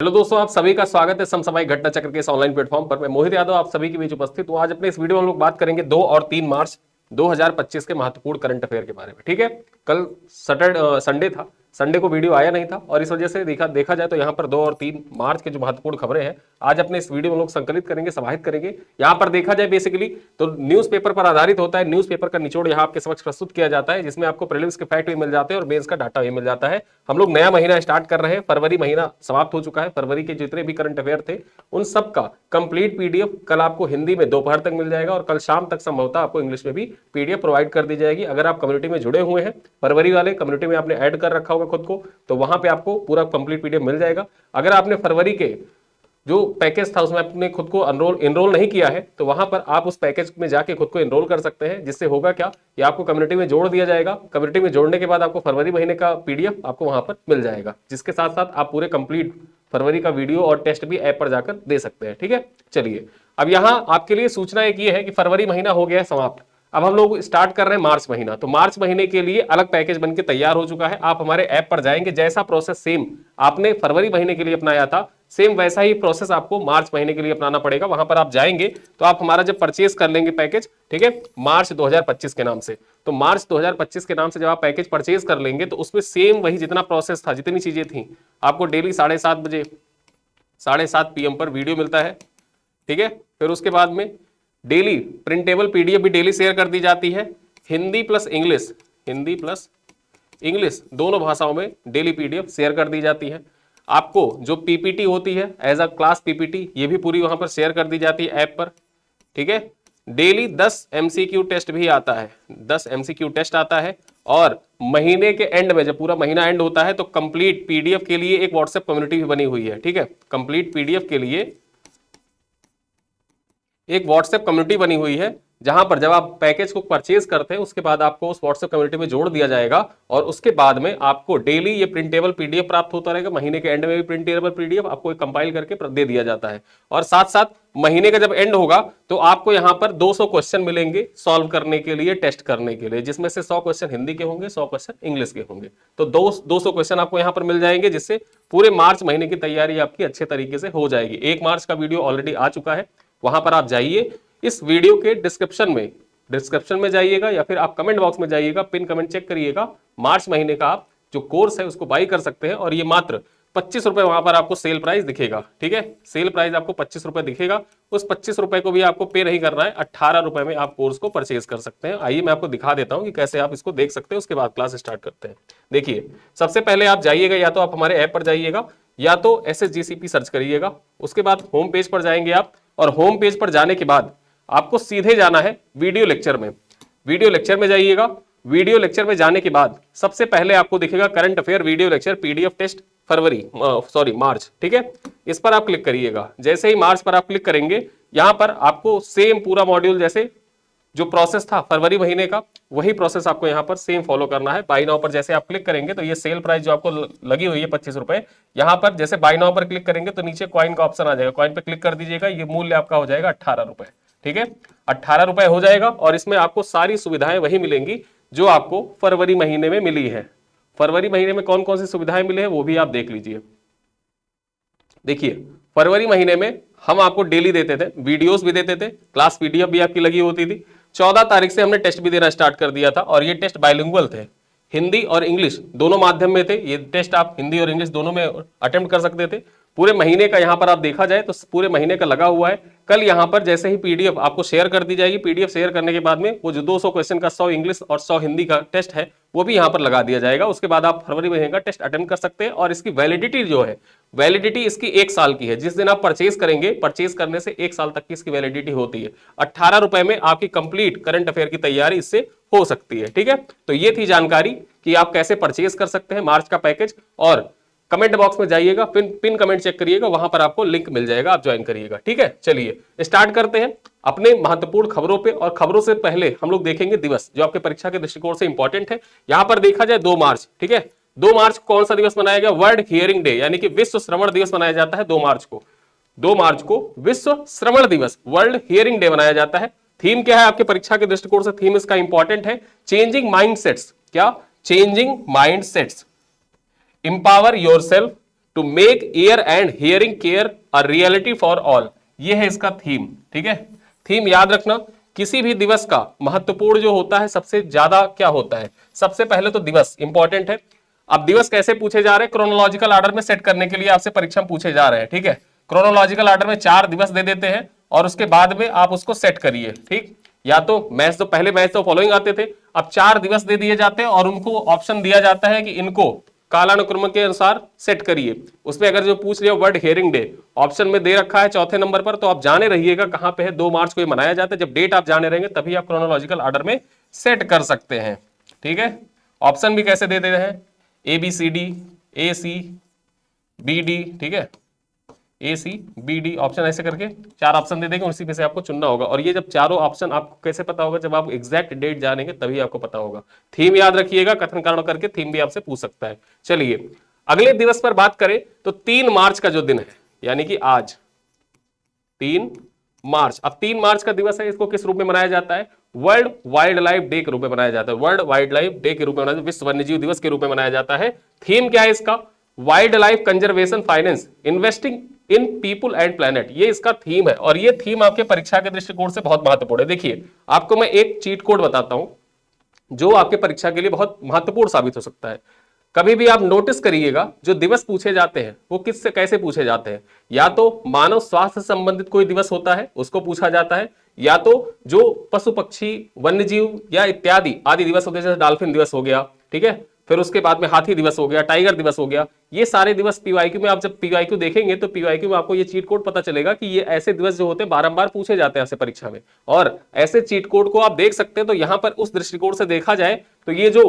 Hello दोस्तों, आप सभी का स्वागत है समसामयिक घटना चक्र के इस ऑनलाइन प्लेटफॉर्म पर। मैं मोहित यादव आप सभी के बीच उपस्थित हूं। आज अपने इस वीडियो में हम लोग बात करेंगे 2 और 3 मार्च 2025 के महत्वपूर्ण करंट अफेयर के बारे में। ठीक है, कल संडे था, संडे को वीडियो आया नहीं था और इस वजह से देखा जाए तो यहाँ पर 2 और 3 मार्च के जो महत्वपूर्ण खबरें हैं आज अपने इस वीडियो में लोग संकलित करेंगे, समाहित करेंगे। यहाँ पर देखा जाए बेसिकली तो न्यूज़पेपर पर आधारित होता है। न्यूज़पेपर का निचोड़ यहाँ आपके समक्ष प्रस्तुत किया जाता है, जिसमें आपको प्रीलिम्स के फैक्ट भी मिल जाते हैं और मेंस का डाटा भी मिल जाता है। हम लोग नया महीना स्टार्ट कर रहे हैं, फरवरी महीना समाप्त हो चुका है। फरवरी के जितने भी करंट अफेयर थे उन सब का कंप्लीट पीडीएफ कल आपको हिंदी में दोपहर तक मिल जाएगा और कल शाम तक संभवतः आपको इंग्लिश में भी पीडीएफ प्रोवाइड कर दी जाएगी। अगर आप कम्युनिटी में जुड़े हुए हैं, फरवरी वाले कम्युनिटी में आपने ऐड कर रखा होगा खुद को, तो वहां पे आपको पूरा कंप्लीट पीडीएफ मिल जाएगा। अगर आपने फरवरी के जो पैकेज था उसमें आपने खुद को एनरोल नहीं किया है तो वहां पर आप उस पैकेज में जाके खुद को एनरोल कर सकते हैं, जिससे होगा क्या कि आपको कम्युनिटी में जोड़ दिया जाएगा। कम्युनिटी में जोड़ने के बाद आपको फरवरी महीने का पीडीएफ आपको वहां पर मिल जाएगा, जिसके साथ साथ आप पूरे कंप्लीट फरवरी का वीडियो और टेस्ट भी ऐप पर जाकर दे सकते हैं। ठीक है, चलिए अब यहां आपके लिए सूचना एक ये है कि फरवरी महीना हो गया है समाप्त। अब हम लोग स्टार्ट कर रहे हैं मार्च महीना, तो मार्च महीने के लिए अलग पैकेज बनके तैयार हो चुका है। आप हमारे ऐप पर जाएंगे, जैसा प्रोसेस सेम आपने फरवरी महीने के लिए अपनाया था सेम वैसा ही प्रोसेस आपको मार्च महीने के लिए अपनाना पड़ेगा। वहां पर आप जाएंगे तो आप हमारा जब परचेज कर लेंगे पैकेज, ठीक है, मार्च 2025 के नाम से, तो मार्च 2025 के नाम से जब आप पैकेज परचेज कर लेंगे तो उसमें सेम वही जितना प्रोसेस था, जितनी चीजें थी, आपको डेली 7:30 बजे 7:30 PM पर वीडियो मिलता है। ठीक है, फिर उसके बाद में डेली प्रिंटेबल पीडीएफ भी डेली शेयर कर दी जाती है, हिंदी प्लस इंग्लिश दोनों भाषाओं में डेली पीडीएफ शेयर कर दी जाती है। आपको जो पीपीटी होती है एज अ क्लास पीपीटी, ये भी पूरी वहां पर शेयर कर दी जाती है ऐप पर। ठीक है, डेली 10 एमसीक्यू टेस्ट भी आता है, 10 एमसीक्यू टेस्ट आता है। और महीने के एंड में जब पूरा महीना एंड होता है तो कंप्लीट पीडीएफ के लिए एक व्हाट्सएप कम्युनिटी भी बनी हुई है। ठीक है, कंप्लीट पीडीएफ के लिए एक व्हाट्सएप कम्युनिटी बनी हुई है, जहां पर जब आप पैकेज को परचेज करते हैं उसके बाद आपको उस व्हाट्सएप कम्युनिटी में जोड़ दिया जाएगा और उसके बाद में आपको डेली ये प्रिंटेबल पीडीएफ प्राप्त होता रहेगा। महीने के एंड में भी प्रिंटेबल पीडीएफ आपको कंपाइल करके दे दिया जाता है। और साथ साथ महीने का जब एंड होगा तो आपको यहां पर 200 क्वेश्चन मिलेंगे सॉल्व करने के लिए, टेस्ट करने के लिए, जिसमें से 100 क्वेश्चन हिंदी के होंगे, 100 क्वेश्चन इंग्लिश के होंगे। तो 200 क्वेश्चन आपको यहां पर मिल जाएंगे, जिससे पूरे मार्च महीने की तैयारी आपकी अच्छे तरीके से हो जाएगी। 1 मार्च का वीडियो ऑलरेडी आ चुका है, वहां पर आप जाइए, इस वीडियो के डिस्क्रिप्शन में जाइएगा या फिर आप कमेंट बॉक्स में जाइएगा, पिन कमेंट चेक करिएगा। मार्च महीने का आप जो कोर्स है उसको बाई कर सकते हैं और ये मात्र 25 रुपए वहां पर आपको सेल प्राइस दिखेगा। ठीक है, सेल प्राइस आपको 25 रुपए दिखेगा। उस 25 रुपए को भी आपको पे नहीं करना है, 18 रुपए में आप कोर्स को परचेज कर सकते हैं। आइए मैं आपको दिखा देता हूं कि कैसे आप इसको देख सकते हैं, उसके बाद क्लास स्टार्ट करते हैं। देखिए, सबसे पहले आप जाइएगा, या तो आप हमारे ऐप पर जाइएगा या तो SSGCP सर्च करिएगा। उसके बाद होम पेज पर जाएंगे आप, और होम पेज पर जाने के बाद आपको सीधे जाना है वीडियो लेक्चर में। वीडियो लेक्चर में जाइएगा। वीडियो लेक्चर में जाने के बाद सबसे पहले आपको दिखेगा current affair video lecture PDF test March. ठीक है, इस पर आप क्लिक करिएगा। जैसे ही मार्च पर आप क्लिक करेंगे, यहां पर आपको सेम पूरा मॉड्यूल जैसे जो प्रोसेस था फरवरी महीने का, वही प्रोसेस आपको यहाँ पर सेम फॉलो करना है। बाय नाउ पर जैसे आप क्लिक करेंगे तो ये सेल प्राइस जो आपको लगी हुई है 25 रुपए, यहाँ पर जैसे बाय नाउ पर क्लिक करेंगे तो नीचे कॉइन का ऑप्शन आ जाएगा, कॉइन पे क्लिक कर दीजिएगा। ये मूल्य आपका हो जाएगा 18 रुपए। ठीक है, 18 रुपए हो जाएगा और इसमें आपको सारी सुविधाएं वही मिलेंगी जो आपको फरवरी महीने में मिली है। फरवरी महीने में कौन कौन सी सुविधाएं मिली है वो भी आप देख लीजिए। देखिए, फरवरी महीने में हम आपको डेली देते थे, वीडियोस भी देते थे, क्लास पीडीएफ भी आपकी लगी होती थी। 14 तारीख से हमने टेस्ट भी देना स्टार्ट कर दिया था और ये टेस्ट बाइलिंगुअल थे, हिंदी और इंग्लिश दोनों माध्यम में थे। ये टेस्ट आप हिंदी और इंग्लिश दोनों में अटेम्प्ट कर सकते थे। पूरे महीने का यहाँ पर आप देखा जाए तो पूरे महीने का लगा हुआ है। कल यहाँ पर जैसे ही पीडीएफ आपको शेयर कर दी जाएगी, पीडीएफ शेयर करने के बाद में वो जो 200 क्वेश्चन का 100 इंग्लिश और 100 हिंदी का टेस्ट है वो भी यहाँ पर लगा दिया जाएगा। उसके बाद आप फरवरी महीने का टेस्ट अटेंड कर सकते हैं और इसकी वैलिडिटी जो है, वैलिडिटी इसकी 1 साल की है। जिस दिन आप परचेज करेंगे, परचेज करने से 1 साल तक की इसकी वैलिडिटी होती है। 18 रुपए में आपकी कंप्लीट करंट अफेयर की तैयारी इससे हो सकती है। ठीक है, तो ये थी जानकारी कि आप कैसे परचेज कर सकते हैं मार्च का पैकेज। और कमेंट बॉक्स में जाइएगा, पिन कमेंट चेक करिएगा, वहां पर आपको लिंक मिल जाएगा, आप ज्वाइन करिएगा। ठीक है, चलिए स्टार्ट करते हैं अपने महत्वपूर्ण खबरों पे। और खबरों से पहले हम लोग देखेंगे दिवस जो आपके परीक्षा के दृष्टिकोण से इंपॉर्टेंट है। यहां पर देखा जाए 2 मार्च, ठीक है, 2 मार्च को कौन सा दिवस मनाया गया? वर्ल्ड हियरिंग डे, यानी कि विश्व श्रवण दिवस मनाया जाता है 2 मार्च को। 2 मार्च को विश्व श्रवण दिवस, वर्ल्ड हियरिंग डे मनाया जाता है। थीम क्या है आपके परीक्षा के दृष्टिकोण से? थीम इसका इंपॉर्टेंट है, चेंजिंग माइंडसेट्स। क्या? Changing mindsets, empower yourself to make ear and hearing care a reality for all. ये है इसका थीम। ठीक है, थीम याद रखना। किसी भी दिवस का महत्वपूर्ण जो होता है, सबसे ज्यादा क्या होता है, सबसे पहले तो दिवस इंपॉर्टेंट है। अब दिवस कैसे पूछे जा रहे हैं, क्रोनोलॉजिकल ऑर्डर में सेट करने के लिए आपसे परीक्षा में पूछे जा रहे हैं। ठीक है, क्रोनोलॉजिकल ऑर्डर में 4 दिवस दे देते हैं और उसके बाद में आप उसको सेट करिए। ठीक, या तो मैच तो पहले मैच तो फॉलोइंग आते थे, अब 4 दिवस दे दिए जाते हैं और उनको ऑप्शन दिया जाता है कि इनको कालानुक्रम के अनुसार सेट करिए। उसमें अगर जो पूछ लिया वर्ल्ड हियरिंग डे ऑप्शन में दे रखा है चौथे नंबर पर, तो आप जाने रहिएगा कहां पे है। 2 मार्च को ये मनाया जाता है। जब डेट आप जाने रहेंगे तभी आप क्रोनोलॉजिकल ऑर्डर में सेट कर सकते हैं। ठीक है, ऑप्शन भी कैसे दे देते हैं, ABCD AC BD। ठीक है, ACBD ऑप्शन ऐसे करके 4 ऑप्शन दे देंगे, उसी में से आपको चुनना होगा। और ये जब चारों ऑप्शन आपको कैसे पता होगा, जब आप एग्जैक्ट डेट जानेंगे तभी आपको पता होगा। थीम याद रखिएगा, कथन कारण करके थीम भी आपसे पूछ सकता है। चलिए अगले दिवस पर बात करें तो 3 मार्च का जो दिन है, यानी कि आज 3 मार्च। अब 3 मार्च का दिवस है, इसको किस रूप में मनाया जाता है, वर्ल्ड वाइल्ड लाइफ डे के रूप में मनाया जाता है। वर्ल्ड वाइल्ड लाइफ डे के रूप में मनाया जाता है, विश्व वन्यजीव दिवस के रूप में मनाया जाता है। थीम क्या है इसका, wild life conservation finance investing in people and planet. ये इसका थीम है और ये थीम आपके परीक्षा के दृष्टिकोण से बहुत महत्वपूर्ण है। देखिए आपको मैं एक चीट कोड बताता हूं जो आपके परीक्षा के लिए बहुत महत्वपूर्ण साबित हो सकता है। कभी भी आप नोटिस करिएगा जो दिवस पूछे जाते हैं वो किससे कैसे पूछे जाते हैं, या तो मानव स्वास्थ्य से संबंधित कोई दिवस होता है उसको पूछा जाता है, या तो जो पशु पक्षी वन्यजीव या इत्यादि आदि दिवस होते हैं, जैसे डॉल्फिन दिवस हो गया। ठीक है, फिर उसके बाद में हाथी दिवस हो गया, टाइगर दिवस हो गया। ये सारे दिवस पीवाईक्यू में, आप जब पीवाईक्यू देखेंगे तो पीवाईक्यू में आपको ये चीट कोड पता चलेगा कि ये ऐसे दिवस जो होते हैं बारंबार पूछे जाते हैं ऐसे परीक्षा में, और ऐसे चीट कोड को आप देख सकते हैं। तो यहां पर उस दृष्टिकोण से देखा जाए तो ये जो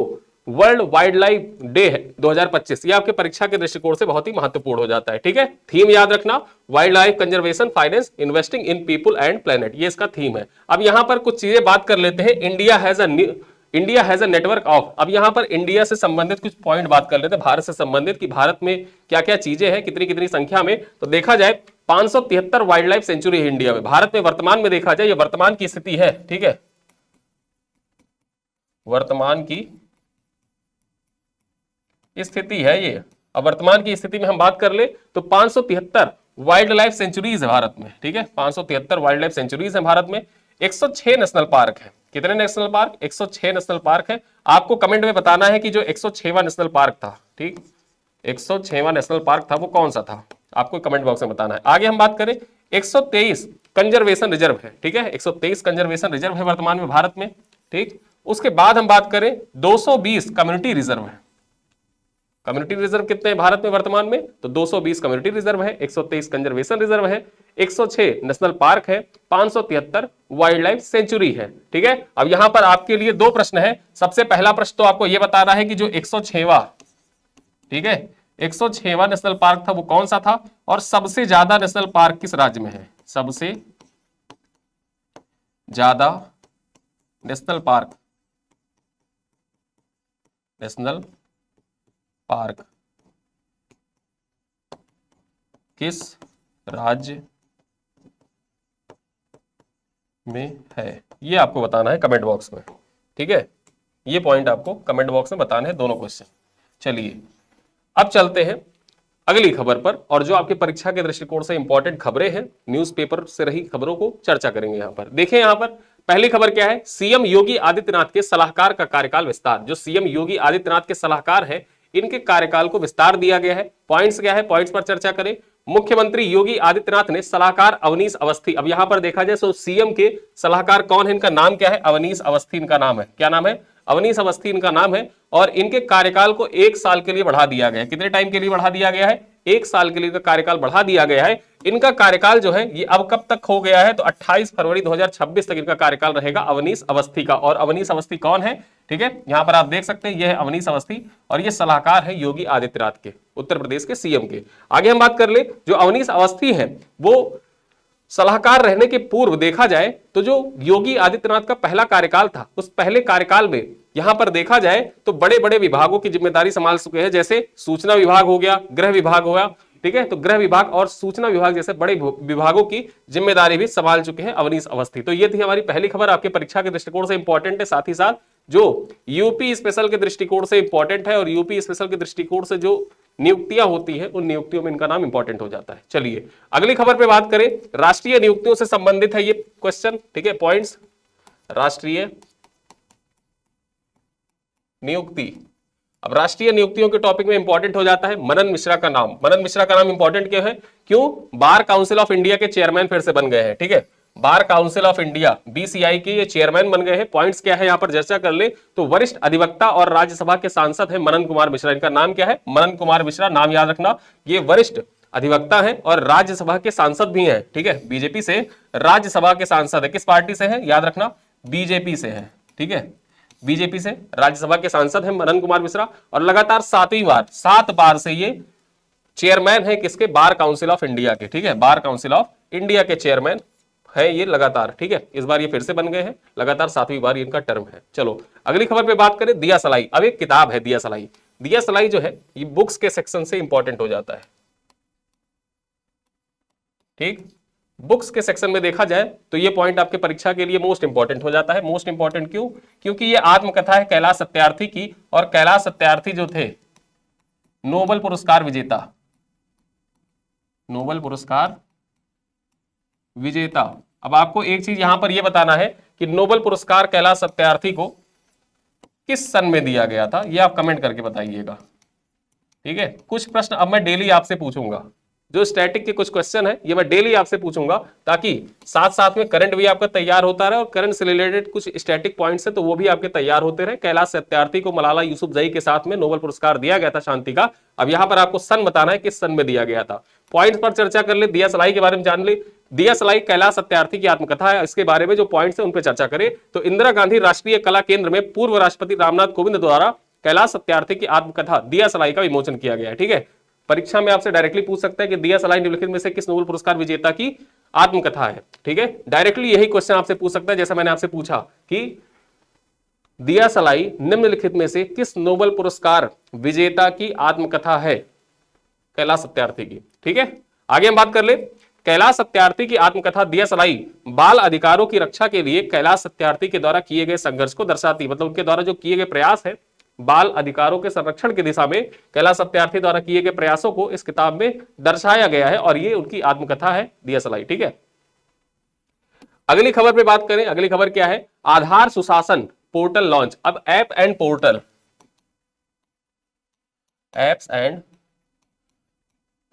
वर्ल्ड वाइल्ड लाइफ डे है 2025, ये आपके परीक्षा के दृष्टिकोण से बहुत ही महत्वपूर्ण हो जाता है। ठीक है, थीम याद रखना, wild life conservation finance investing in people and planet, ये इसका थीम है। अब यहां पर कुछ चीजें बात कर लेते हैं। India has a network of. अब यहां पर इंडिया से संबंधित कुछ पॉइंट बात कर लेते हैं, भारत से संबंधित कि भारत में क्या क्या चीजें हैं, कितनी कितनी संख्या में। तो देखा जाए 573 वाइल्ड लाइफ सेंचुरी है इंडिया में। भारत में वर्तमान में देखा जाए, ये वर्तमान की स्थिति है। ठीक है, वर्तमान की स्थिति है ये। अब वर्तमान की स्थिति में हम बात कर ले तो 573 वाइल्ड लाइफ सेंचुरीज है भारत में। ठीक है, 573 वाइल्ड लाइफ सेंचुरीज है भारत में। 106 नेशनल पार्क है। कितने नेशनल पार्क, 106 नेशनल पार्क है। आपको कमेंट में बताना है कि जो 106वां नेशनल पार्क था, ठीक, 106वां नेशनल पार्क था वो कौन सा था, आपको कमेंट बॉक्स में बताना है। आगे हम बात करें 123 कंजर्वेशन रिजर्व है। ठीक है, 123 कंजर्वेशन रिजर्व है वर्तमान में भारत में। ठीक, उसके बाद हम बात करें 220 कम्युनिटी रिजर्व है। कम्युनिटी रिजर्व कितने हैं भारत में वर्तमान में, तो 220 कम्युनिटी रिजर्व है, 123 कंजर्वेशन रिजर्व है, 106 नेशनल पार्क है, 573 वाइल्ड लाइफ सेंचुरी है। ठीक है, अब यहां पर आपके लिए 2 प्रश्न है। सबसे पहला प्रश्न तो आपको यह बताना है कि जो 106वां, ठीक है, 106वां नेशनल पार्क था वो कौन सा था, और सबसे ज्यादा नेशनल पार्क किस राज्य में है, सबसे ज्यादा नेशनल पार्क किस राज्य में है, ये आपको बताना है कमेंट बॉक्स में। ठीक है, ये पॉइंट आपको कमेंट बॉक्स में बताने हैं, दोनों क्वेश्चन। चलिए अब चलते हैं अगली खबर पर, और जो आपके परीक्षा के दृष्टिकोण से इंपॉर्टेंट खबरें हैं, न्यूज़पेपर से रही खबरों को चर्चा करेंगे। यहां पर देखें, यहां पर पहली खबर क्या है, सीएम योगी आदित्यनाथ के सलाहकार का कार्यकाल विस्तार। जो सीएम योगी आदित्यनाथ के सलाहकार हैं, इनके कार्यकाल को विस्तार दिया गया है। पॉइंट्स क्या है, पॉइंट्स पर चर्चा करें। मुख्यमंत्री योगी आदित्यनाथ ने सलाहकार अवनीश अवस्थी, अब यहां पर देखा जाए तो सीएम के सलाहकार कौन है, इनका नाम क्या है, अवनीश अवस्थी इनका नाम है। क्या नाम है, अवनीश अवस्थी इनका नाम है। और इनके कार्यकाल को 1 साल के लिए बढ़ा दिया गया है। कितने टाइम के लिए बढ़ा दिया गया है, 1 साल के लिए इनका कार्यकाल बढ़ा दिया गया है। इनका कार्यकाल जो है ये अब कब तक हो गया है, तो 28 फरवरी 2026 तक इनका कार्यकाल रहेगा अवनीश अवस्थी का। और अवनीश अवस्थी कौन है, ठीक है, यहां पर आप देख सकते हैं, यह है अवनीश अवस्थी और ये सलाहकार है योगी आदित्यनाथ के, उत्तर प्रदेश के सीएम के। आगे हम बात कर ले, जो अवनीश अवस्थी है वो सलाहकार रहने के पूर्व देखा जाए तो जो योगी आदित्यनाथ का पहला कार्यकाल था, उस पहले कार्यकाल में यहां पर देखा जाए तो बड़े बड़े विभागों की जिम्मेदारी संभाल चुके हैं, जैसे सूचना विभाग हो गया, गृह विभाग हो गया। ठीक है, तो गृह विभाग और सूचना विभाग जैसे बड़े विभागों की जिम्मेदारी भी संभाल चुके हैं अवनीश अवस्थी। तो ये थी हमारी पहली खबर, आपके परीक्षा के दृष्टिकोण से इंपॉर्टेंट है, साथ ही साथ जो यूपी स्पेशल के दृष्टिकोण से इंपॉर्टेंट है, और यूपी स्पेशल के दृष्टिकोण से जो नियुक्तियां होती है उन नियुक्तियों में इनका नाम इंपॉर्टेंट हो जाता है। चलिए अगली खबर पे बात करें, राष्ट्रीय नियुक्तियों से संबंधित है ये क्वेश्चन, ठीक है, पॉइंट्स। राष्ट्रीय नियुक्ति, अब राष्ट्रीय नियुक्तियों के टॉपिक में इंपॉर्टेंट हो जाता है मनन मिश्रा का नाम। मनन मिश्रा का नाम इंपॉर्टेंट क्यों है? क्यों? बार काउंसिल ऑफ इंडिया के चेयरमैन फिर से बन गए हैं, ठीक है, bar council of India BCI के ये चेयरमैन बन गए हैं। पॉइंट्स क्या है यहां पर चर्चा कर ले तो वरिष्ठ अधिवक्ता और राज्यसभा के सांसद है मनन कुमार मिश्रा। इनका नाम क्या है? मनन कुमार मिश्रा, नाम याद रखना। ये वरिष्ठ अधिवक्ता है और राज्यसभा के सांसद भी हैं, ठीक है, बीजेपी से राज्यसभा के सांसद है। किस पार्टी से है? याद रखना, बीजेपी से है, ठीक है, बीजेपी से राज्यसभा के सांसद हैं मनन कुमार मिश्रा। और लगातार 7वीं बार, 7 बार से ये चेयरमैन है किसके? बार काउंसिल ऑफ इंडिया के, ठीक है, बार काउंसिल ऑफ इंडिया के चेयरमैन है ये लगातार, ठीक है। इस बार ये फिर से बन गए हैं, लगातार 7वीं बार इनका टर्म है। चलो अगली खबर पे बात करें, दिया सलाई। अब एक किताब है दिया सलाई। दिया सलाई जो है ये बुक्स के सेक्शन से इंपॉर्टेंट हो जाता है, ठीक। बुक्स के सेक्शन में देखा जाए तो ये पॉइंट आपके परीक्षा के लिए मोस्ट इंपॉर्टेंट हो जाता है। मोस्ट इंपॉर्टेंट क्यों? क्योंकि ये आत्मकथा है कैलाश सत्यार्थी की, और कैलाश सत्यार्थी जो थे नोबेल पुरस्कार विजेता, नोबेल पुरस्कार विजेता। अब आपको एक चीज यहां पर यह बताना है कि नोबेल पुरस्कार कैलाश सत्यार्थी को किस सन में दिया गया था, यह आप कमेंट करके बताइएगा, ठीक है। कुछ प्रश्न अब मैं डेली आपसे पूछूंगा, जो स्टैटिक के कुछ क्वेश्चन है ये मैं डेली आपसे पूछूंगा, ताकि साथ साथ में करंट भी आपका तैयार होता रहे और करंट से रिलेटेड कुछ स्टैटिक पॉइंट्स है तो वो भी आपके तैयार होते रहे। कैलाश सत्यार्थी को मलाला यूसुफजई के साथ में नोबेल पुरस्कार दिया गया था शांति का। अब यहां पर आपको सन बताना है किस सन में दिया गया था। पॉइंट्स पर चर्चा कर ले, दिया सलाई के बारे में जान ले। दिया सलाई कैलाश सत्यार्थी की आत्मकथा है, इसके बारे में जो पॉइंट्स है उन पर चर्चा करें तो इंदिरा गांधी राष्ट्रीय कला केंद्र में पूर्व राष्ट्रपति रामनाथ कोविंद द्वारा कैलाश सत्यार्थी की आत्मकथा दिया सलाई का विमोचन किया गया है, ठीक है। परीक्षा में आपसे डायरेक्टली पूछ सकता है कि दिया सलाई निम्नलिखित में से किस नोबेल पुरस्कार विजेता की आत्मकथा है, ठीक है। डायरेक्टली यही क्वेश्चन आपसे पूछ सकता है, जैसा मैंने आपसे पूछा कि दिया सलाई निम्नलिखित में से किस नोबेल पुरस्कार विजेता की आत्मकथा है? कैलाश सत्यार्थी की, ठीक है। आगे हम बात कर ले, कैलाश सत्यार्थी की आत्मकथा दिया सलाई बाल अधिकारों की रक्षा के लिए कैलाश सत्यार्थी के द्वारा किए गए संघर्ष को दर्शाती, मतलब उनके द्वारा जो किए गए प्रयास है बाल अधिकारों के संरक्षण की दिशा में कैलाश सत्यार्थी द्वारा किए गए प्रयासों को इस किताब में दर्शाया गया है और ये उनकी आत्मकथा है दिया सलाई, ठीक है। अगली खबर पे बात करें, अगली खबर क्या है? आधार सुशासन पोर्टल लॉन्च। अब app and portal, apps and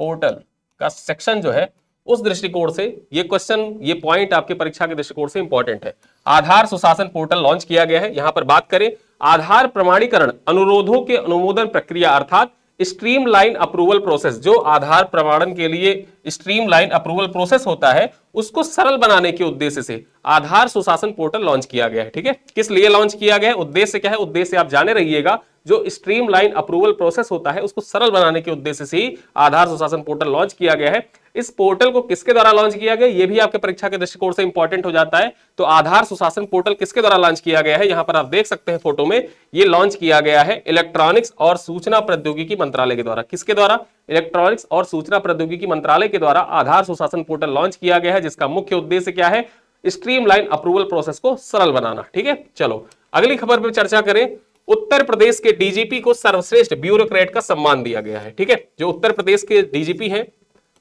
portal का सेक्शन जो है उस दृष्टिकोण से ये क्वेश्चन, ये पॉइंट आपके परीक्षा के दृष्टिकोण से इंपॉर्टेंट है। आधार सुशासन पोर्टल लॉन्च किया गया है। यहां पर बात करें आधार प्रमाणीकरण अनुरोधों के अनुमोदन प्रक्रिया अर्थात स्ट्रीमलाइन अप्रूवल प्रोसेस, जो आधार प्रमाणन के लिए स्ट्रीमलाइन अप्रूवल प्रोसेस होता है उसको सरल बनाने के उद्देश्य से आधार सुशासन पोर्टल लॉन्च किया गया है, ठीक है। किस लिए लॉन्च किया गया है, उद्देश्य क्या है, उद्देश्य आप जाने रहिएगा। जो स्ट्रीमलाइन अप्रूवल प्रोसेस होता है उसको सरल बनाने के उद्देश्य से ही आधार सुशासन पोर्टल लॉन्च किया गया है। इस पोर्टल को किसके द्वारा लॉन्च किया गया, यह भी आपके परीक्षा के दृष्टिकोण से इंपॉर्टेंट हो जाता है। तो आधार सुशासन पोर्टल किसके द्वारा लॉन्च किया गया है, यहां पर आप देख सकते हैं फोटो में, ये लॉन्च किया गया है इलेक्ट्रॉनिक्स और सूचना प्रौद्योगिकी मंत्रालय के द्वारा। किसके द्वारा? इलेक्ट्रॉनिक्स और सूचना प्रौद्योगिकी मंत्रालय के द्वारा आधार सुशासन पोर्टल लॉन्च किया गया है, जिसका मुख्य उद्देश्य क्या है? स्ट्रीमलाइन अप्रूवल प्रोसेस को सरल बनाना, ठीक है। चलो अगली खबर पर चर्चा करें, उत्तर प्रदेश के डीजीपी को सर्वश्रेष्ठ ब्यूरोक्रेट का सम्मान दिया गया है, ठीक है। जो उत्तर प्रदेश के डीजीपी हैं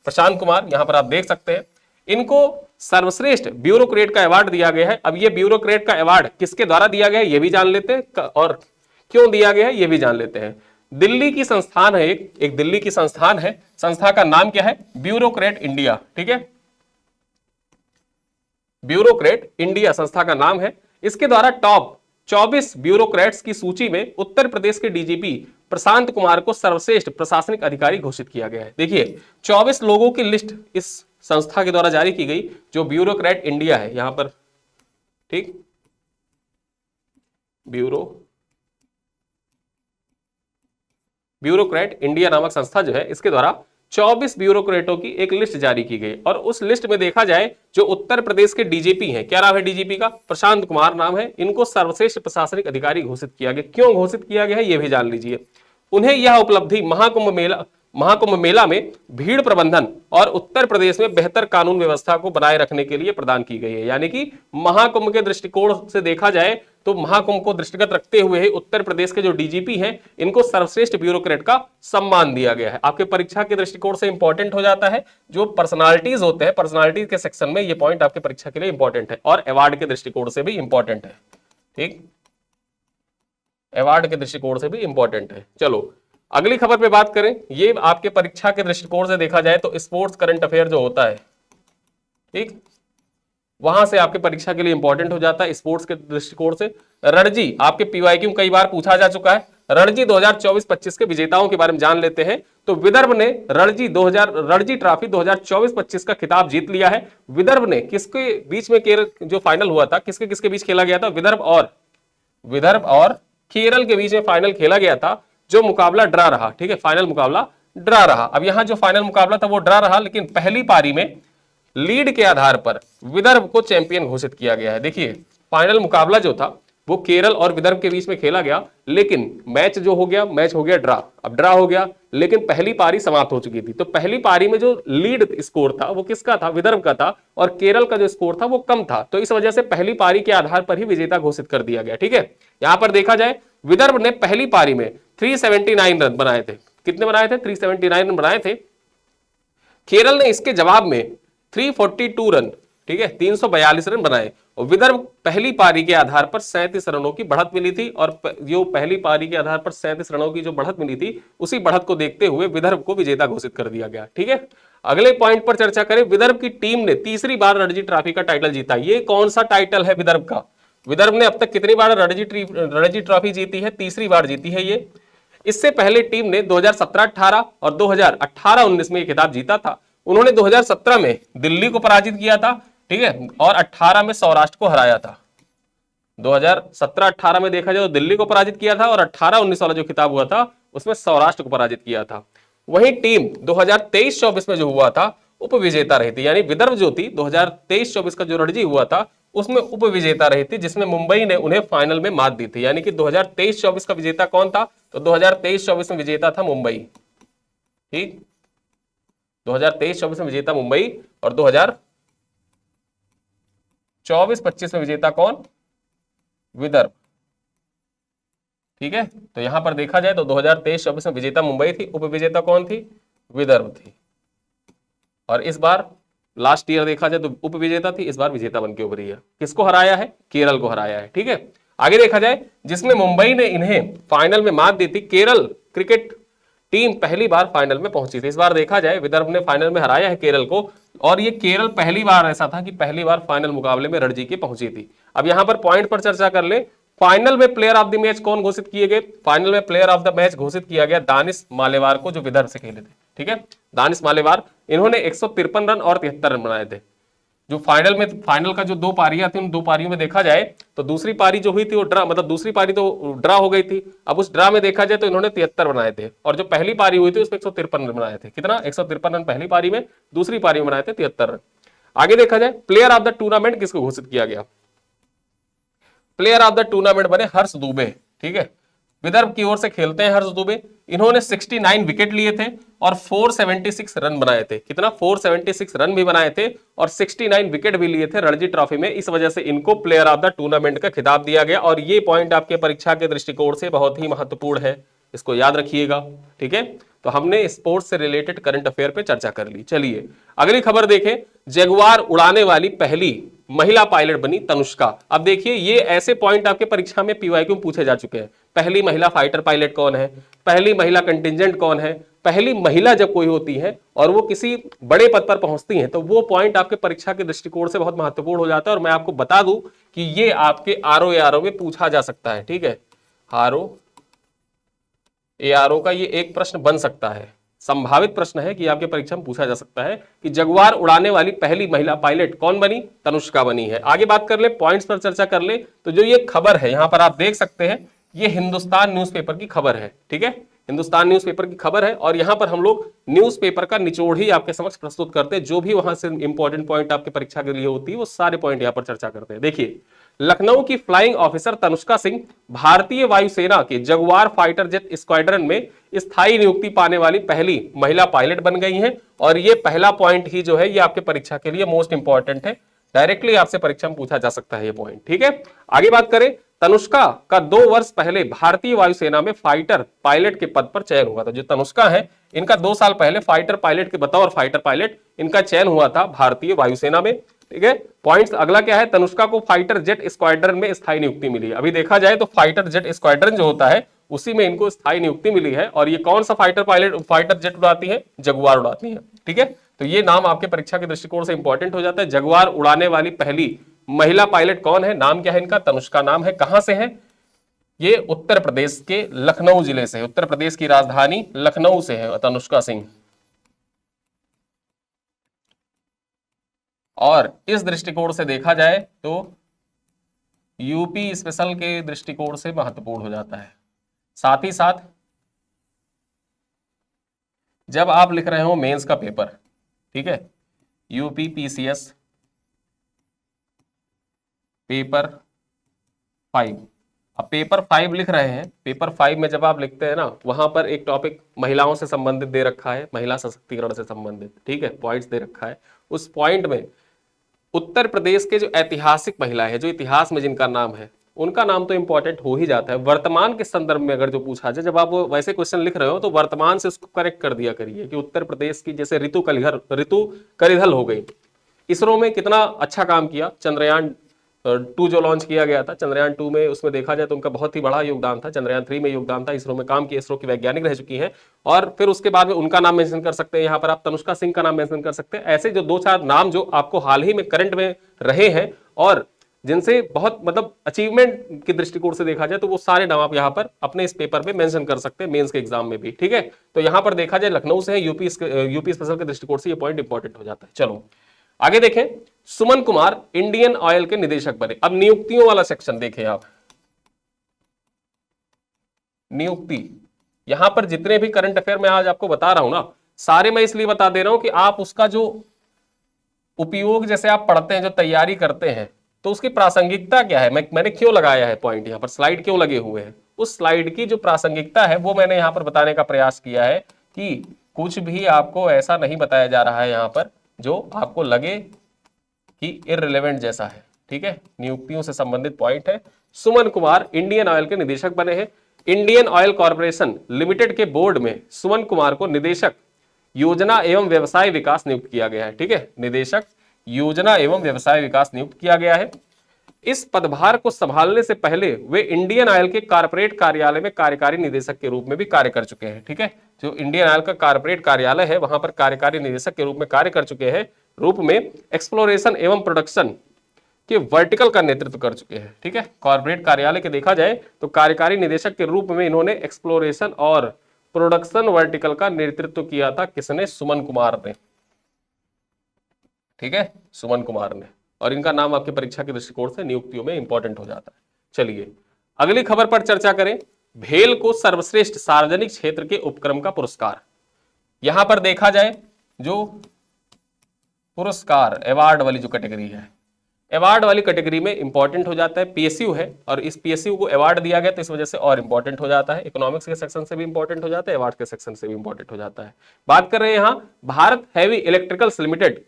प्रशांत कुमार, यहां पर आप देख सकते हैं, इनको सर्वश्रेष्ठ ब्यूरोक्रेट का अवार्ड दिया गया है। अब ये ब्यूरोक्रेट का अवार्ड किसके द्वारा दिया गया है ये भी जान लेते हैं, और क्यों दिया गया है ये भी जान लेते हैं। दिल्ली की संस्थान है, एक दिल्ली की संस्थान है, संस्था का नाम क्या है? ब्यूरोक्रेट इंडिया, ठीक है, ब्यूरोक्रेट इंडिया संस्था का नाम है। इसके द्वारा टॉप 24 ब्यूरोक्रेट्स की सूची में उत्तर प्रदेश के डीजीपी प्रशांत कुमार को सर्वश्रेष्ठ प्रशासनिक अधिकारी घोषित किया गया है। देखिए 24 लोगों की लिस्ट इस संस्था के द्वारा जारी की गई, जो ब्यूरोक्रेट इंडिया है यहां पर, ठीक, ब्यूरोक्रेट इंडिया नामक संस्था जो है इसके द्वारा 24 ब्यूरोक्रेटों की एक लिस्ट जारी की गई, और उस लिस्ट में देखा जाए जो उत्तर प्रदेश के डीजीपी हैं, क्या नाम है डीजीपी का? प्रशांत कुमार नाम है, इनको सर्वश्रेष्ठ प्रशासनिक अधिकारी घोषित किया गया। क्यों घोषित किया गया है ये भी जान लीजिए। उन्हें यह उपलब्धि महाकुंभ मेला में भीड़ प्रबंधन और उत्तर प्रदेश में बेहतर कानून व्यवस्था को बनाए रखने के लिए प्रदान की गई है। यानी कि महाकुंभ के दृष्टिकोण से देखा जाए तो महाकुंभ को दृष्टिगत रखते हुए ही उत्तर प्रदेश के जो डीजीपी हैं इनको सर्वश्रेष्ठ ब्यूरोक्रेट का सम्मान दिया गया है। आपके परीक्षा के दृष्टिकोण से इंपॉर्टेंट हो जाता है। जो पर्सनालिटीज होते हैं, पर्सनालिटीज के सेक्शन में ये पॉइंट आपके परीक्षा के लिए इंपॉर्टेंट है और अवार्ड के दृष्टिकोण से भी इंपॉर्टेंट है। ठीक, अवार्ड के दृष्टिकोण से भी इंपॉर्टेंट है। चलो अगली खबर पे बात करें। ये आपके परीक्षा के दृष्टिकोण से देखा जाए तो स्पोर्ट्स करंट अफेयर जो होता है, ठीक, वहां से आपके परीक्षा के लिए इंपॉर्टेंट हो जाता है स्पोर्ट्स के दृष्टिकोण से। रणजी आपके पीवाईक्यू कई बार पूछा जा चुका है। रणजी 2024-25 के विजेताओं के बारे में जान लेते हैं। तो विदर्भ ने रणजी ट्रॉफी 2024-25 का खिताब जीत लिया है। विदर्भ ने किसके बीच में जो फाइनल हुआ था, किसके किसके बीच खेला गया था? विदर्भ और केरल के बीच में फाइनल खेला गया था, जो मुकाबला ड्रा रहा। ठीक है, फाइनल मुकाबला ड्रा रहा। अब यहां जो फाइनल मुकाबला था वो ड्रा रहा, लेकिन पहली पारी में लीड के आधार पर विदर्भ को चैंपियन घोषित किया गया है। देखिए फाइनल मुकाबला जो था वो केरल और विदर्भ के बीच में खेला गया, लेकिन मैच हो गया ड्रा। अब ड्रा हो गया, लेकिन पहली पारी समाप्त हो चुकी थी। तो पहली पारी में जो लीड स्कोर था वो किसका था? विदर्भ का था, और केरल का जो स्कोर था वो कम था। तो इस वजह से पहली पारी के आधार पर ही विजेता घोषित कर दिया गया। ठीक है, यहां पर देखा जाए विदर्भ ने पहली पारी में 379 रन बनाए थे। कितने बनाए थे? 379 रन बनाए थे। केरल ने इसके जवाब में 342 रन, ठीक है, 342 रन बनाए। और विदर्भ पहली पारी के आधार पर 37 रनों की बढ़त मिली थी, और जो पहली पारी के आधार पर 37 रनों की जो बढ़त मिली थी, उसी बढ़त को देखते हुए विदर्भ को विजेता घोषित कर दिया गया। ठीक है, अगले पॉइंट पर चर्चा करें। विदर्भ की टीम ने तीसरी बार रणजी ट्रॉफी का टाइटल जीता। ये कौन सा टाइटल है विदर्भ का? विदर्भ ने अब तक कितनी बार रणजी ट्रॉफी जीती है? तीसरी बार जीती है ये। इससे पहले टीम ने 2017-18 और 2018-19 में ये खिताब जीता था। उन्होंने 2017 में दिल्ली को पराजित किया था, ठीक है, और 18 में सौराष्ट्र को हराया था। 2017-18 में देखा जाए तो दिल्ली को पराजित किया था, और 18-19 वाला जो खिताब हुआ था उसमें सौराष्ट्र को पराजित किया था। वहीं टीम 2023-24 में जो हुआ था उपविजेता रही थी। यानी विदर्भ जो थी 2023-24 का जो रणजी हुआ था उसमें उपविजेता रही थी, जिसमें मुंबई ने उन्हें फाइनल में मात दी थी। यानी कि 2023-24 का विजेता कौन था? तो 2023-24 में विजेता था मुंबई। ठीक, 2023-24 में विजेता मुंबई, और 2024-25 में विजेता कौन? विदर्भ। ठीक है, तो यहां पर देखा जाए तो 2023-24 में विजेता मुंबई थी, उपविजेता कौन थी? विदर्भ थी। और इस बार लास्ट ईयर देखा जाए तो उपविजेता थी, इस बार विजेता बनकर उभरी है। किसको हराया है? केरल को हराया है। ठीक है, आगे देखा जाए जिसमें मुंबई ने इन्हें फाइनल में मात दी थी। केरल क्रिकेट टीम पहली बार फाइनल में पहुंची थी। इस बार देखा जाए विदर्भ ने फाइनल में हराया है केरल को, और ये केरल पहली बार ऐसा था कि पहली बार फाइनल मुकाबले में रणजी की पहुंची थी। अब यहां पर पॉइंट पर चर्चा कर ले। फाइनल में प्लेयर ऑफ द मैच कौन घोषित किए गए? फाइनल में प्लेयर ऑफ द मैच घोषित किया गया दानिश मालेवार को, जो विदर्भ से खेले थे। ठीक है, दानिश मालेवार, इन्होंने 153 रन और 73 रन बनाए थे। जो फाइनल का जो दो पारियां थी, उन दो पारियों में देखा जाए तो दूसरी पारी जो हुई थी वो ड्रा, मतलब दूसरी पारी तो ड्रा हो गई थी। अब उस ड्रा में देखा जाए तो इन्होंने 73 बनाए थे, और जो पहली पारी हुई थी उसमें 153 रन बनाए थे। कितना? 153 रन पहली पारी में, दूसरी पारी में बनाए थे 73 रन। आगे देखा जाए प्लेयर ऑफ द टूर्नामेंट किसको घोषित किया गया? प्लेयर ऑफ द टूर्नामेंट बने हर्ष दुबे। ठीक है, विदर्भ की ओर से खेलते हैं हर्ष दुबे। इन्होंने 69 विकेट लिए थे और 476 रन बनाए थे। कितना? 476 रन भी बनाए थे और 69 विकेट भी लिए थे रणजी ट्रॉफी में। इस वजह से इनको प्लेयर ऑफ द टूर्नामेंट का खिताब दिया गया, और ये पॉइंट आपके परीक्षा के दृष्टिकोण से बहुत ही महत्वपूर्ण है, इसको याद रखिएगा। ठीक है, तो हमने स्पोर्ट्स से रिलेटेड करंट अफेयर पे चर्चा कर ली। चलिए अगली खबर देखें। जगुआर उड़ाने वाली पहली महिला पायलट बनी तनुष्का। अब देखिए ये ऐसे पॉइंट आपके परीक्षा में पीवाईक्यू पूछे जा चुके हैं। पहली महिला फाइटर पायलट कौन है? पहली महिला कंटिजेंट कौन है? पहली महिला जब कोई होती है और वो किसी बड़े पद पर पहुंचती है तो वो पॉइंट आपके परीक्षा के दृष्टिकोण से बहुत महत्वपूर्ण हो जाता है। और मैं आपको बता दूं कि ये आपके आरओ में पूछा जा सकता है। ठीक है, आरओ का ये एक प्रश्न बन सकता है, संभावित प्रश्न है कि आपके परीक्षा में पूछा जा सकता है कि जगुआर उड़ाने वाली पहली महिला पायलट कौन बनी? तनुष्का बनी है। आगे बात कर ले, पॉइंट्स पर चर्चा कर ले। तो जो ये खबर है यहां पर आप देख सकते हैं, ये हिंदुस्तान न्यूज़पेपर की खबर है। ठीक है, हिंदुस्तान न्यूज़पेपर की खबर है और यहां पर हम लोग न्यूज़पेपर का निचोड़ ही आपके समक्ष प्रस्तुत करते हैं। जो भी वहां से इंपॉर्टेंट पॉइंट आपके परीक्षा के लिए होती है वो सारे पॉइंट यहां पर चर्चा करते हैं। देखिए, लखनऊ की फ्लाइंग ऑफिसर तनुष्का सिंह भारतीय वायुसेना के जगुआर फाइटर जेट स्क्वाड्रन में स्थायी नियुक्ति पाने वाली पहली महिला पायलट बन गई हैं। और ये पहला पॉइंट ही जो है ये आपके परीक्षा के लिए मोस्ट इंपॉर्टेंट है, डायरेक्टली आपसे परीक्षा में पूछा जा सकता है ये पॉइंट। ठीक है, आगे बात करें, तनुष्का का 2 वर्ष पहले भारतीय वायुसेना में फाइटर पायलट के पद पर चयन हुआ था। जो तनुष्का है इनका 2 साल पहले फाइटर पायलट के बतौर फाइटर पायलट इनका चयन हुआ था भारतीय वायुसेना में। ठीक है, पॉइंट्स अगला क्या है, तनुष्का को फाइटर जेट स्क्वाड्रन में स्थायी नियुक्ति मिली है। अभी देखा जाए तो फाइटर जेट स्क्वाड्रन जो होता है उसी में इनको स्थायी नियुक्ति मिली है। और ये कौन सा फाइटर जेट उड़ाती है, जगुआर उड़ाती है। ठीक है, तो ये नाम आपके परीक्षा के दृष्टिकोण से इंपॉर्टेंट हो जाता है। जगुआर उड़ाने वाली पहली महिला पायलट कौन है, नाम क्या है इनका, तनुष्का नाम है। कहां से है ये, उत्तर प्रदेश के लखनऊ जिले से, उत्तर प्रदेश की राजधानी लखनऊ से है तनुष्का सिंह। और इस दृष्टिकोण से देखा जाए तो यूपी स्पेशल के दृष्टिकोण से महत्वपूर्ण हो जाता है। साथ ही साथ जब आप लिख रहे हो मेंस का पेपर, ठीक है, यूपी पीसीएस पेपर 5, अब पेपर 5 लिख रहे हैं, पेपर 5 में जब आप लिखते हैं ना, वहां पर एक टॉपिक महिलाओं से संबंधित दे रखा है, महिला सशक्तिकरण से संबंधित, ठीक है, पॉइंट्स दे रखा है। उस पॉइंट में उत्तर प्रदेश के जो ऐतिहासिक महिला है, जो इतिहास में जिनका नाम है, उनका नाम तो इंपॉर्टेंट हो ही जाता है। वर्तमान के संदर्भ में अगर जो पूछा जाए, जब आप वैसे क्वेश्चन लिख रहे हो तो वर्तमान से उसको करेक्ट कर दिया करिए कि उत्तर प्रदेश की जैसे ऋतु कलिधल हो गई, इसरो में कितना अच्छा काम किया, चंद्रयान 2 जो लॉन्च किया गया था, चंद्रयान 2 में उसमें देखा जाए तो उनका बहुत ही बड़ा योगदान था। चंद्रयान 3 में योगदान था, इसरो में काम किया, इसरो की वैज्ञानिक रह चुकी हैं। और फिर उसके बाद में उनका नाम मेंशन कर सकते हैं, यहाँ पर आप तनुष्का सिंह का नाम मेंशन कर सकते हैं। ऐसे जो 2-4 नाम जो आपको हाल ही में करंट में रहे हैं और जिनसे बहुत मतलब अचीवमेंट के दृष्टिकोण से देखा जाए तो वो सारे नाम आप यहाँ पर अपने इस पेपर में मेंशन कर सकते हैं, मेंस के एग्जाम में भी। ठीक है, तो यहाँ पर देखा जाए लखनऊ से है, यूपी स्पेशल के दृष्टिकोण से ये पॉइंट इंपॉर्टेंट हो जाता है। चलो आगे देखें, सुमन कुमार इंडियन ऑयल के निदेशक बने। अब नियुक्तियों वाला सेक्शन देखें आप, नियुक्ति, यहां पर जितने भी करंट अफेयर मैं आज आपको बता रहा हूं ना, सारे मैं इसलिए बता दे रहा हूं कि आप उसका जो उपयोग जैसे आप पढ़ते हैं, जो तैयारी करते हैं, तो उसकी प्रासंगिकता क्या है, मैंने क्यों लगाया है पॉइंट, यहां पर स्लाइड क्यों लगे हुए हैं, उस स्लाइड की जो प्रासंगिकता है वो मैंने यहां पर बताने का प्रयास किया है कि कुछ भी आपको ऐसा नहीं बताया जा रहा है यहां पर जो आपको लगे कि इररिलेवेंट जैसा है। ठीक है, नियुक्तियों से संबंधित पॉइंट है। सुमन कुमार इंडियन ऑयल के निदेशक बने हैं। इंडियन ऑयल कॉर्पोरेशन लिमिटेड के बोर्ड में सुमन कुमार को निदेशक योजना एवं व्यवसाय विकास नियुक्त किया गया है। ठीक है, निदेशक योजना एवं व्यवसाय विकास नियुक्त किया गया है। इस पदभार को संभालने से पहले वे इंडियन ऑयल के कारपोरेट कार्यालय में कार्यकारी निदेशक के रूप में भी कार्य कर चुके हैं। ठीक है, जो इंडियन ऑयल का कारपोरेट कार्यालय है वहां पर कार्यकारी निदेशक के रूप में कार्य कर चुके हैं, रूप में एक्सप्लोरेशन एवं प्रोडक्शन के वर्टिकल का नेतृत्व कर चुके हैं। ठीक है, कॉर्पोरेट कार्यालय के देखा जाए तो कार्यकारी निदेशक के रूप में इन्होंने एक्सप्लोरेशन और प्रोडक्शन वर्टिकल का नेतृत्व किया था। किसने, सुमन कुमार ने। ठीक है, सुमन कुमार ने, और इनका नाम आपके परीक्षा के दृष्टिकोण से नियुक्तियों में इंपॉर्टेंट हो जाता है। चलिए अगली खबर पर चर्चा करें, भेल को सर्वश्रेष्ठ सार्वजनिक क्षेत्र के उपक्रम का पुरस्कार। यहां पर देखा जाए जो पुरस्कार अवार्ड वाली जो कैटेगरी है, अवार्ड वाली कैटेगरी में इंपॉर्टेंट हो जाता है, पीएसयू है और इस पीएसयू को अवार्ड दिया गया तो इस वजह से और इंपॉर्टेंट हो जाता है। इकोनॉमिक्स के सेक्शन से भी इंपॉर्टेंट हो जाता है, अवार्ड के सेक्शन से भी इंपॉर्टेंट हो जाता है। बात कर रहे हैं यहां भारत हैवी इलेक्ट्रिकल्स लिमिटेड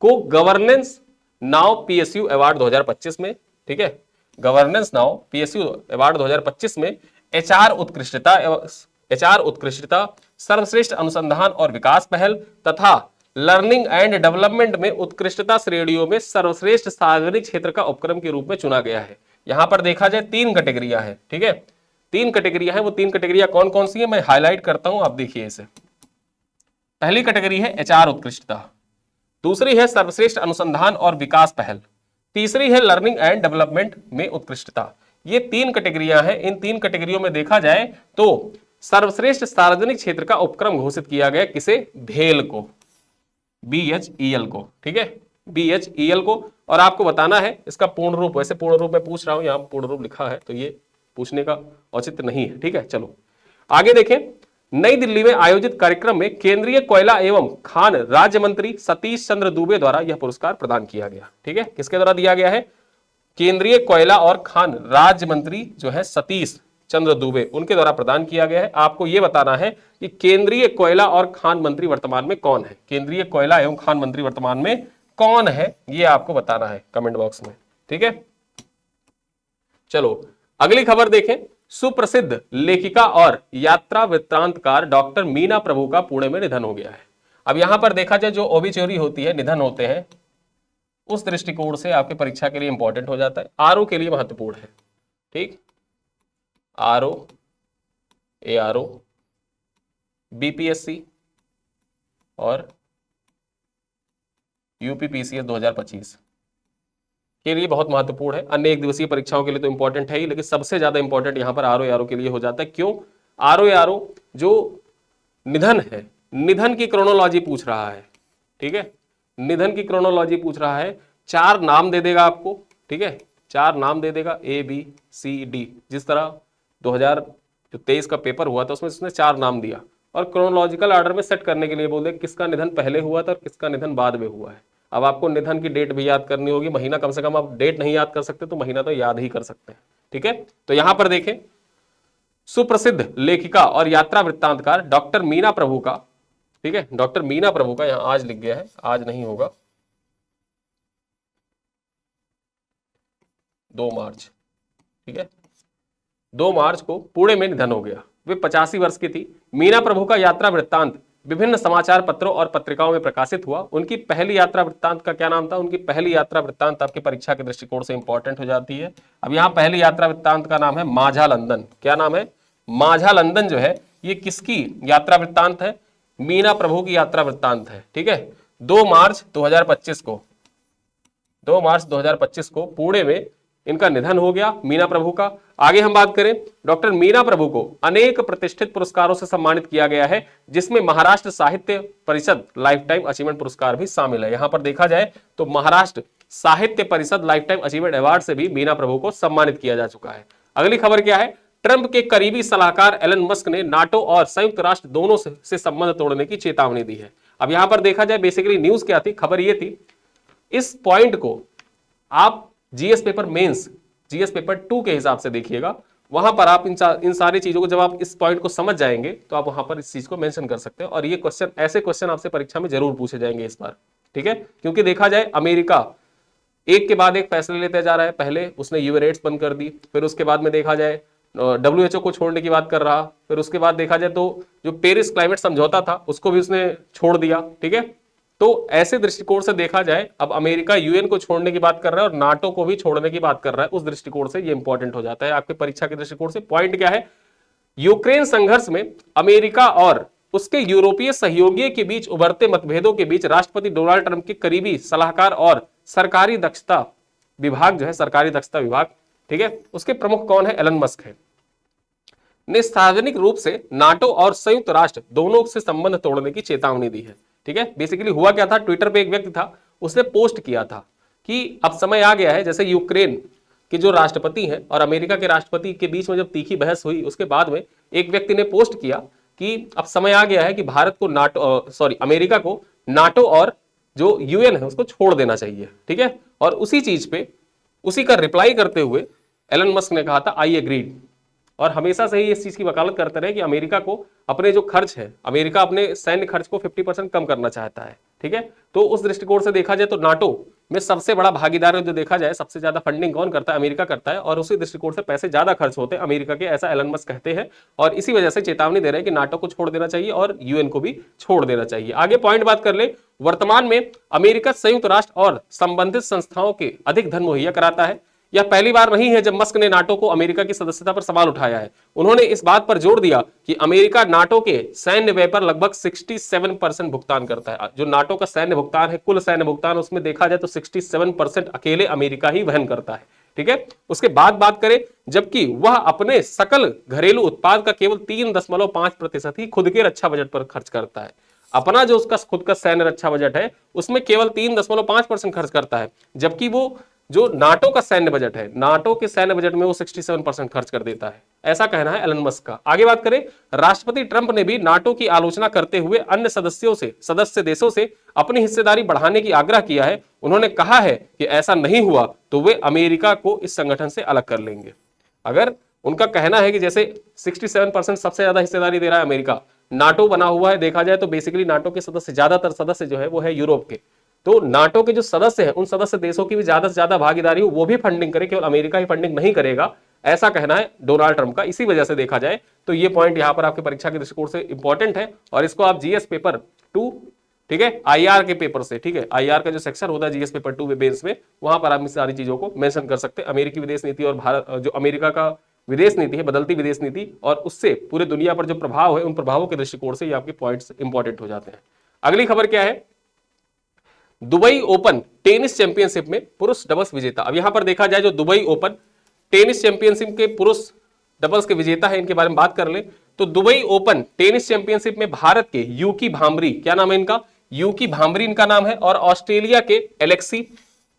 को गवर्नेंस नाउ पीएसयू अवार्ड 2025 में, ठीक है, गवर्नेंस नाउ पीएसयू अवार्ड 2025 में एचआर उत्कृष्टता, सर्वश्रेष्ठ अनुसंधान और विकास पहल तथा लर्निंग एंड डेवलपमेंट में उत्कृष्टता श्रेणियों में सर्वश्रेष्ठ सार्वजनिक क्षेत्र का उपक्रम के रूप में चुना गया है। यहां पर देखा जाए 3 कैटेगरियां हैं। ठीक है, 3 कैटेगरियां हैं, वो 3 कैटेगरियां कौन कौन सी है मैं हाईलाइट करता हूं, आप देखिए इसे। पहली कैटेगरी है एचआर उत्कृष्टता, दूसरी है सर्वश्रेष्ठ अनुसंधान और विकास पहल, तीसरी है लर्निंग एंड डेवलपमेंट में उत्कृष्टता। ये 3 कैटेगरियां हैं। इन 3 कैटेगरियों में देखा जाए तो सर्वश्रेष्ठ सार्वजनिक क्षेत्र का उपक्रम घोषित किया गया किसे, भेल को, BHEL को। ठीक है, BHEL को। और आपको बताना है इसका पूर्ण रूप, वैसे पूर्ण रूप में पूछ रहा हूं, यहां पूर्ण रूप लिखा है तो ये पूछने का औचित्य नहीं है। ठीक है, चलो आगे देखें, नई दिल्ली में आयोजित कार्यक्रम में केंद्रीय कोयला एवं खान राज्य मंत्री सतीश चंद्र दुबे द्वारा यह पुरस्कार प्रदान किया गया। ठीक है, किसके द्वारा दिया गया है? केंद्रीय कोयला और खान राज्य मंत्री जो है सतीश चंद्र दुबे, उनके द्वारा प्रदान किया गया है। आपको यह बताना है कि केंद्रीय कोयला और खान मंत्री वर्तमान में कौन है। केंद्रीय कोयला एवं खान मंत्री वर्तमान में कौन है, यह आपको बताना है कमेंट बॉक्स में। ठीक है, चलो अगली खबर देखें। सुप्रसिद्ध लेखिका और यात्रा वृत्तांतकार डॉक्टर मीना प्रभु का पुणे में निधन हो गया है। अब यहां पर देखा जाए, जो ओबिचुरी होती है, निधन होते हैं, उस दृष्टिकोण से आपके परीक्षा के लिए इंपॉर्टेंट हो जाता है, आरओ के लिए महत्वपूर्ण है। ठीक, आरओ, एआरओ, बीपीएससी और यूपीपीसीएस 2025 के लिए बहुत महत्वपूर्ण है। अन्य एक दिवसीय परीक्षाओं के लिए तो इंपॉर्टेंट है ही, लेकिन सबसे ज्यादा इंपॉर्टेंट यहां पर आरओ के लिए हो जाता है। क्यों? आरओ जो निधन है, निधन की क्रोनोलॉजी पूछ रहा है। ठीक है, निधन की क्रोनोलॉजी पूछ रहा है। 4 नाम दे देगा आपको। ठीक है, 4 नाम दे देगा, ABCD, जिस तरह 2023 का पेपर हुआ था उसमें उसने 4 नाम दिया, और क्रोनोलॉजिकल ऑर्डर में सेट करने के लिए बोल दे किसका निधन पहले हुआ था और किसका निधन बाद में हुआ है। अब आपको निधन की डेट भी याद करनी होगी, महीना कम से कम। आप डेट नहीं याद कर सकते तो महीना तो याद ही कर सकते हैं। ठीक है, तो यहां पर देखें, सुप्रसिद्ध लेखिका और यात्रा वृत्तांतकार डॉक्टर मीना प्रभु का, ठीक है, डॉक्टर मीना प्रभु का, यहां आज लिख गया है, आज नहीं होगा, 2 मार्च। ठीक है, 2 मार्च को पुणे में निधन हो गया। वे 85 वर्ष की थी। मीना प्रभु का यात्रा वृत्तांत विभिन्न समाचार पत्रों और पत्रिकाओं में प्रकाशित हुआ। उनकी पहली यात्रा वृत्तांत का क्या नाम था? उनकी पहली यात्रा वृत्तांत आपके परीक्षा के दृष्टिकोण से इंपॉर्टेंट हो जाती है। अब यहाँ पहली यात्रा वृत्तांत का नाम है माझा लंदन। क्या नाम है? माझा लंदन जो है ये किसकी यात्रा वृत्तांत है? मीना प्रभु की यात्रा वृत्तांत है। ठीक है, 2 मार्च 2025 को, 2 मार्च 2025 को पुणे में इनका निधन हो गया, मीना प्रभु का। आगे हम बात करें, डॉक्टर मीना प्रभु को अनेक प्रतिष्ठित पुरस्कारों से सम्मानित किया गया है, जिसमें महाराष्ट्र साहित्य परिषद लाइफ टाइम अचीवमेंट पुरस्कार भी शामिल है। यहां पर देखा जाए तो महाराष्ट्र साहित्य परिषद लाइफ टाइम अचीवमेंट अवार्ड से भी मीना प्रभु को सम्मानित किया जा चुका है। अगली खबर क्या है? ट्रंप के करीबी सलाहकार एलन मस्क ने नाटो और संयुक्त राष्ट्र दोनों से संबंध तोड़ने की चेतावनी दी है। अब यहां पर देखा जाए बेसिकली न्यूज क्या थी, खबर यह थी, इस पॉइंट को आप GS paper mains, GS paper 2 के हिसाब से देखिएगा। वहां पर आप इन सारी चीजों को, जब आप इस पॉइंट को समझ जाएंगे तो आप वहां पर इस चीज को मेंशन कर सकते हैं, और ये क्वेश्चन, ऐसे क्वेश्चन आपसे परीक्षा में जरूर पूछे जाएंगे इस बार। ठीक है, क्योंकि देखा जाए अमेरिका एक के बाद एक फैसले लेते जा रहा है। पहले उसने यूएरेट्स बंद कर दी, फिर उसके बाद में देखा जाए WHO को छोड़ने की बात कर रहा, फिर उसके बाद देखा जाए तो जो पेरिस क्लाइमेट समझौता था उसको भी उसने छोड़ दिया। ठीक है, तो ऐसे दृष्टिकोण से देखा जाए अब अमेरिका यूएन को छोड़ने की बात कर रहा है और नाटो को भी छोड़ने की बात कर रहा है। उस दृष्टिकोण से ये इंपॉर्टेंट हो जाता है आपके परीक्षा के दृष्टिकोण से। पॉइंट क्या है? यूक्रेन संघर्ष में अमेरिका और उसके यूरोपीय सहयोगियों के बीच उभरते मतभेदों के बीच राष्ट्रपति डोनाल्ड ट्रंप के करीबी सलाहकार और सरकारी दक्षता विभाग जो है, सरकारी दक्षता विभाग, ठीक है, उसके प्रमुख कौन है? एलन मस्क है, ने सार्वजनिक रूप से नाटो और संयुक्त राष्ट्र दोनों से संबंध तोड़ने की चेतावनी दी है। ठीक है, बेसिकली हुआ क्या था, ट्विटर पे एक व्यक्ति था, उसने पोस्ट किया था कि अब समय आ गया है, जैसे यूक्रेन के जो राष्ट्रपति हैं और अमेरिका के राष्ट्रपति के बीच में जब तीखी बहस हुई, उसके बाद में एक व्यक्ति ने पोस्ट किया कि अब समय आ गया है कि भारत को अमेरिका को नाटो और जो यूएन है उसको छोड़ देना चाहिए। ठीक है, और उसी चीज पे, उसी का रिप्लाई करते हुए एलन मस्क ने कहा था आई एग्रीड, और हमेशा से ही इस चीज की वकालत करते रहे कि अमेरिका को अपने जो खर्च है, अमेरिका अपने सैन्य खर्च को 50% कम करना चाहता है। ठीक है, तो उस दृष्टिकोण से देखा जाए तो नाटो में सबसे बड़ा भागीदार जो देखा जाए, सबसे ज्यादा फंडिंग कौन करता है? अमेरिका करता है, और उसी दृष्टिकोण से पैसे ज्यादा खर्च होते हैं अमेरिका के, ऐसा एलन मस्क कहते हैं, और इसी वजह से चेतावनी दे रहे हैं कि नाटो को छोड़ देना चाहिए और यूएन को भी छोड़ देना चाहिए। आगे पॉइंट बात कर ले, वर्तमान में अमेरिका संयुक्त राष्ट्र और संबंधित संस्थाओं के अधिक धन मुहैया कराता है। यह पहली बार नहीं है जब मस्क ने नाटो को अमेरिका की सदस्यता पर सवाल उठाया है। उन्होंने इस बात पर जोर दिया कि अमेरिका नाटो के सैन्य व्यय पर लगभग 67% भुगतान करता है। जो नाटो का सैन्य भुगतान है, कुल सैन्य भुगतान, उसमें देखा जाए तो 67% अकेले अमेरिका ही वहन करता है। ठीक है, उसके बाद बात करें, जबकि वह अपने सकल घरेलू उत्पाद का केवल 3.5% ही खुद के रक्षा बजट पर खर्च करता है। अपना जो उसका खुद का सैन्य रक्षा बजट है उसमें केवल 3.5% खर्च करता है, जबकि वो जो नाटो का सैन्य बजट है, नाटो के सैन्य बजट में वो 67% खर्च कर देता है, ऐसा कहना है एलन मस्क का। आगे बात करें, राष्ट्रपति ट्रंप ने भी नाटो की आलोचना करते हुए अन्य सदस्य देशों से अपनी हिस्सेदारी बढ़ाने की आग्रह किया है। उन्होंने कहा है कि ऐसा नहीं हुआ तो वे अमेरिका को इस संगठन से अलग कर लेंगे। अगर उनका कहना है कि जैसे 67% सबसे ज्यादा हिस्सेदारी दे रहा है अमेरिका, नाटो बना हुआ है, देखा जाए तो बेसिकली नाटो के सदस्य, ज्यादातर सदस्य जो है वो है यूरोप के, तो नाटो के जो सदस्य हैं उन सदस्य देशों की भी ज्यादा से ज्यादा भागीदारी हो, वो भी फंडिंग करे, केवल अमेरिका ही फंडिंग नहीं करेगा, ऐसा कहना है डोनाल्ड ट्रंप का। इसी वजह से देखा जाए तो ये पॉइंट यहां पर आपके परीक्षा के दृष्टिकोण से इंपॉर्टेंट है, और इसको आप जीएस पेपर 2, ठीक है, आईआर के पेपर से, ठीक है, आईआर का जो सेक्शन होता है जीएस पेपर 2 बेस में, वहां पर आप इस सारी चीजों को मेंशन कर सकते हैं। अमेरिकी विदेश नीति और भारत, जो अमेरिका का विदेश नीति है, बदलती विदेश नीति, और उससे पूरे दुनिया पर जो प्रभाव है, उन प्रभावों के दृष्टिकोण से ये आपके पॉइंट्स इंपॉर्टेंट हो जाते हैं। अगली खबर क्या है, दुबई ओपन टेनिस चैंपियनशिप में पुरुष डबल्स विजेता। अब यहां पर देखा जाए जो दुबई ओपन टेनिस चैंपियनशिप के पुरुष डबल्स के विजेता है, इनके बारे में बात कर ले तो दुबई ओपन टेनिस चैंपियनशिप में भारत के यूकी भांबरी, क्या नाम है इनका, यूकी भांबरी इनका नाम है, और ऑस्ट्रेलिया के एलेक्सी